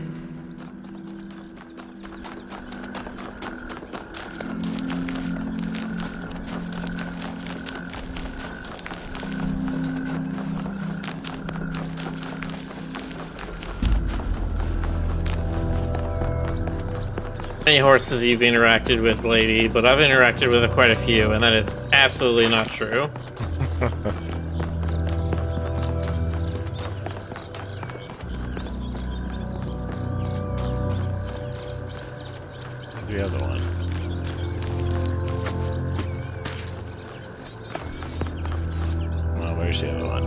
Many horses you've interacted with, lady, but I've interacted with quite a few, and that is absolutely not true. The other one. Well, where's the other one?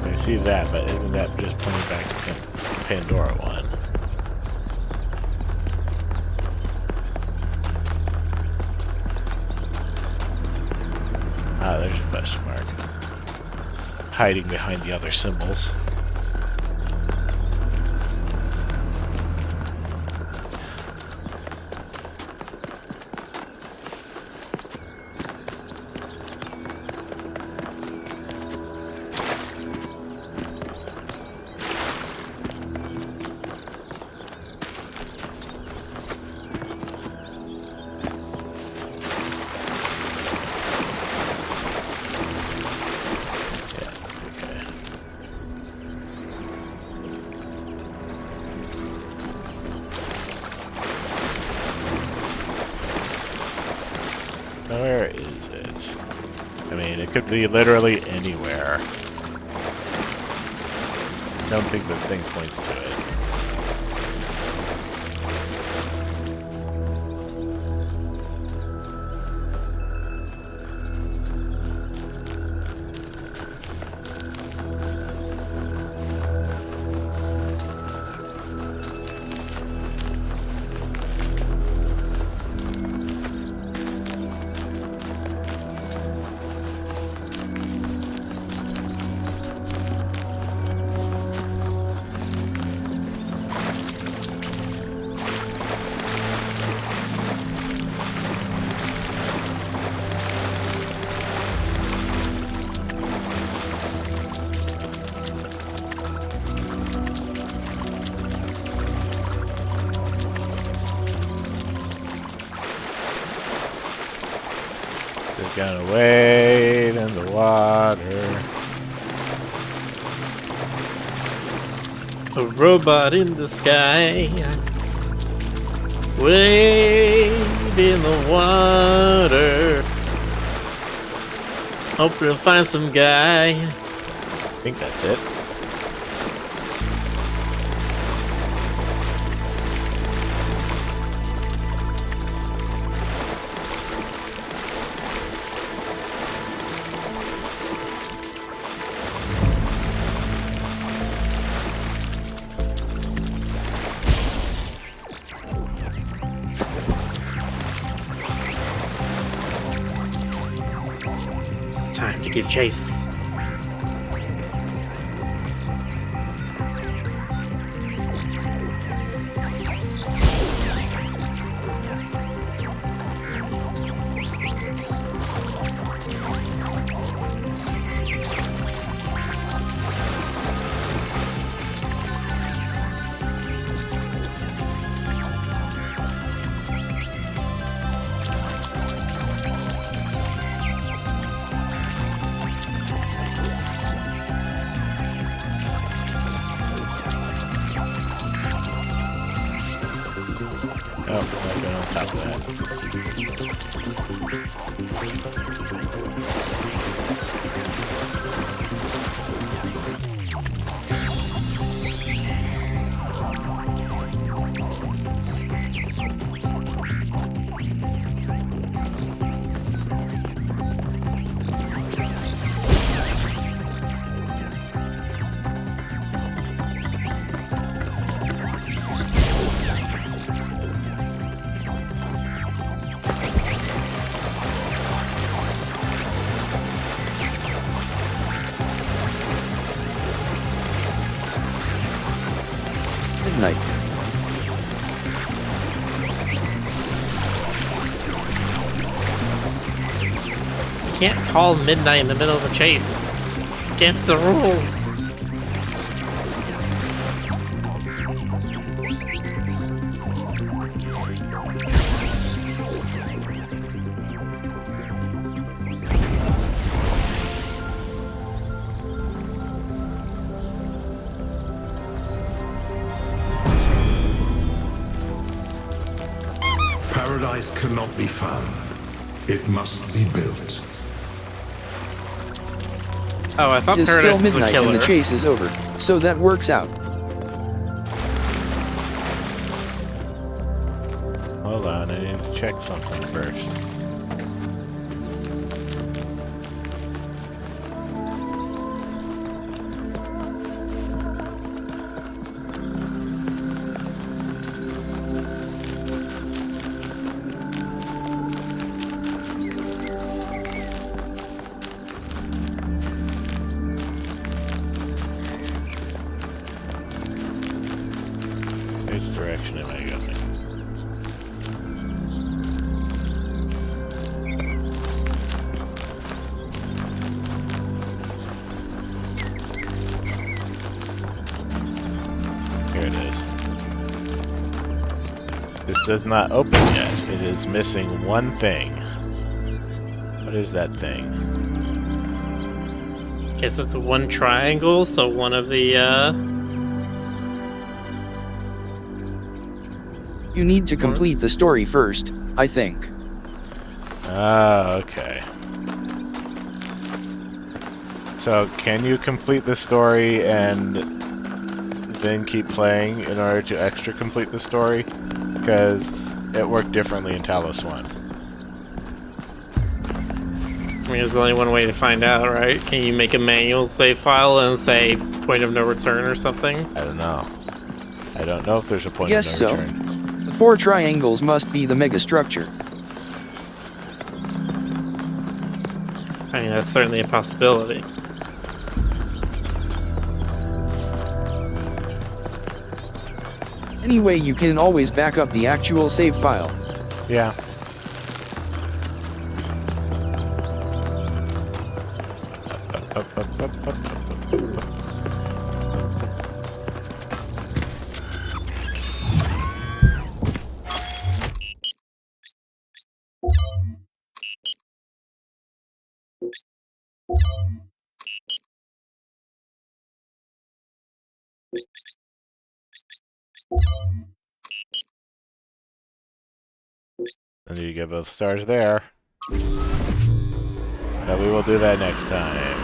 I see that, but isn't that just pointing back to the Pandora one? Ah, there's a question mark. Hiding behind the other symbols. Where is it? I mean, it could be literally anywhere. I don't think the thing points to it. Gonna wade in the water. A robot in the sky. Wade in the water. Hope you'll find some guy. I think that's it. Time to give chase. Oh, I've been on top of that. midnight. You can't call midnight in the middle of a chase. It's against the rules. Paradise cannot be found. It must be built. Oh, I thought It is Paradise still was a midnight killer. and the chase is over, so that works out. Hold on, I need to check something first. Which direction am I going? Here it is. This does not open yet. It is missing one thing. What is that thing? Guess it's one triangle, so one of the, You need to complete the story first, I think. Ah, okay. So, can you complete the story and then keep playing in order to extra complete the story? Because it worked differently in Talos 1. I mean, there's only one way to find out, right? Can you make a manual save file and say point of no return or something? I don't know. I don't know if there's a point Guess of no so. return. The 4 triangles must be the megastructure. I mean, that's certainly a possibility. Anyway, you can always back up the actual save file. Yeah. And you get both stars there. But we will do that next time.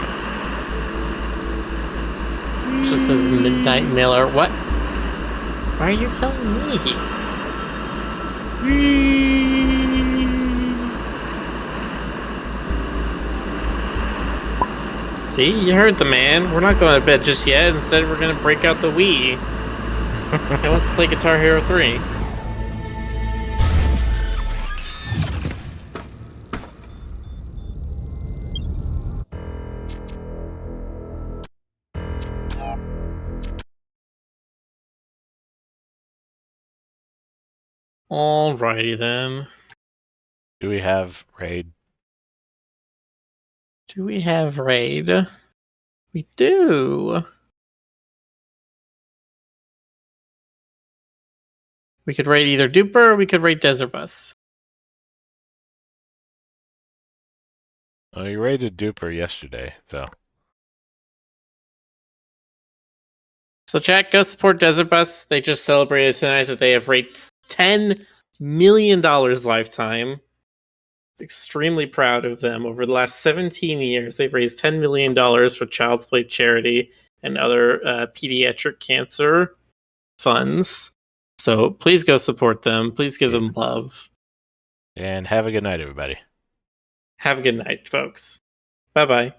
So it says Midnight Miller. What? Why are you telling me? See, you heard the man. We're not going to bed just yet. Instead, we're going to break out the Wii. He wants to play Guitar Hero 3. Alrighty then. Do we have raid? Do we have raid? We do. We could raid either Duper or we could raid Desert Bus. Oh, you raided Duper yesterday, so. So chat, go support Desert Bus. They just celebrated tonight that they have raised $10 million lifetime. It's extremely proud of them. Over the last 17 years, they've raised $10 million for Child's Play charity and other pediatric cancer funds. So please go support them. Please give them love. And have a good night, everybody. Have a good night, folks. Bye-bye.